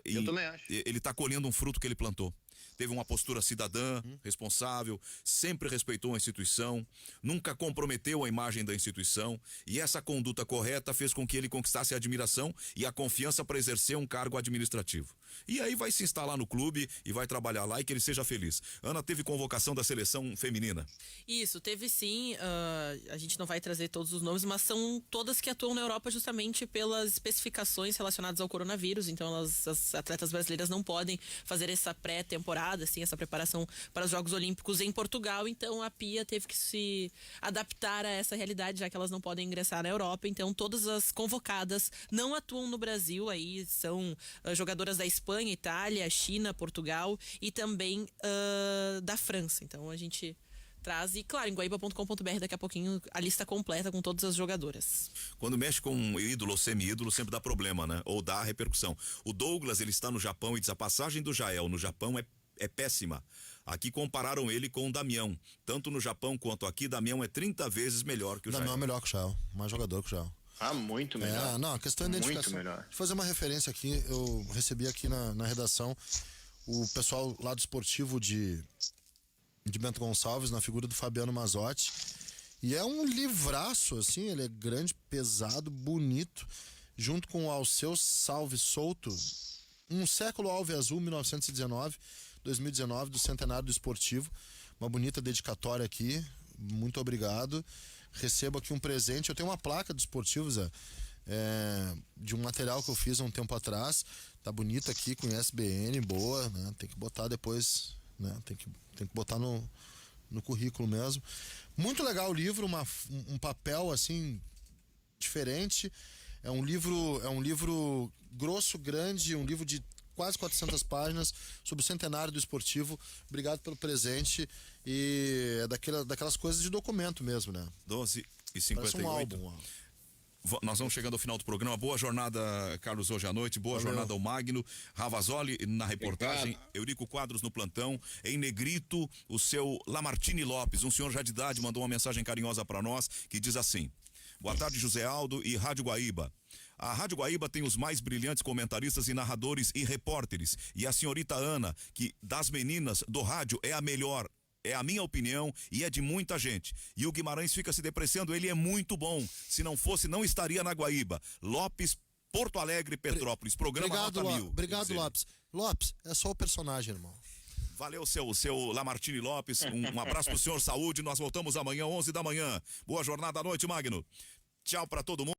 Eu também acho. Ele tá colhendo um fruto que ele plantou. Teve uma postura cidadã, responsável, sempre respeitou a instituição, nunca comprometeu a imagem da instituição, e essa conduta correta fez com que ele conquistasse a admiração e a confiança para exercer um cargo administrativo. E aí vai se instalar no clube e vai trabalhar lá, e que ele seja feliz. Ana, teve convocação da seleção feminina? Isso, teve sim. A gente não vai trazer todos os nomes, mas são todas que atuam na Europa justamente pelas especificações relacionadas ao coronavírus. Então as atletas brasileiras não podem fazer essa pré-temporada, assim, essa preparação para os Jogos Olímpicos em Portugal. Então a Pia teve que se adaptar a essa realidade, já que elas não podem ingressar na Europa. Então todas as convocadas não atuam no Brasil, aí são jogadoras da Espanha, Itália, China, Portugal e também da França. Então a gente traz, e claro, em guaíba.com.br daqui a pouquinho a lista completa com todas as jogadoras. Quando mexe com um ídolo ou semi-ídolo sempre dá problema, né? Ou dá repercussão. O Douglas, ele está no Japão e diz: a passagem do Jael no Japão é péssima. Aqui compararam ele com o Damião. Tanto no Japão quanto aqui, Damião é 30 vezes melhor que o Damião Jael. é melhor que o Jael, mais jogador que o Jael. Ah, muito melhor. Não, a questão é identificação. Muito melhor. Deixa eu fazer uma referência aqui, eu recebi aqui na redação o pessoal lá do esportivo de Bento Gonçalves, na figura do Fabiano Mazzotti. E é um livraço, assim, ele é grande, pesado, bonito, junto com o Alceu Salve Souto, Um Século Alve Azul, 2019, do centenário do esportivo. Uma bonita dedicatória aqui, muito obrigado. Recebo aqui um presente, eu tenho uma placa do esportivo, Zé, de um material que eu fiz há um tempo atrás, tá bonito aqui, com ISBN, boa, né? Tem que botar depois, né? Tem que botar no currículo mesmo. Muito legal o livro, um papel assim diferente. É um livro grosso, grande, um livro de quase 400 páginas sobre o centenário do esportivo. Obrigado pelo presente. E é daquelas coisas de documento mesmo, né? 12h58. Parece um álbum. Nós vamos chegando ao final do programa. Boa jornada, Carlos, hoje à noite. Boa jornada ao Magno. Ravazoli na reportagem. Obrigado. Eurico Quadros no plantão. Em negrito, o seu Lamartine Lopes, um senhor já de idade, mandou uma mensagem carinhosa para nós que diz assim: boa tarde, José Aldo e Rádio Guaíba. A Rádio Guaíba tem os mais brilhantes comentaristas e narradores e repórteres. E a senhorita Ana, que das meninas do rádio é a melhor. É a minha opinião e é de muita gente. E o Guimarães fica se depreciando, ele é muito bom. Se não fosse, não estaria na Guaíba. Lopes, Porto Alegre, Petrópolis. Programa Nota 1000. Obrigado, Lopes. Lopes, é só o personagem, irmão. Valeu, seu Lamartine Lopes. Um abraço pro senhor, saúde. Nós voltamos amanhã, 11 da manhã. Boa jornada à noite, Magno. Tchau pra todo mundo.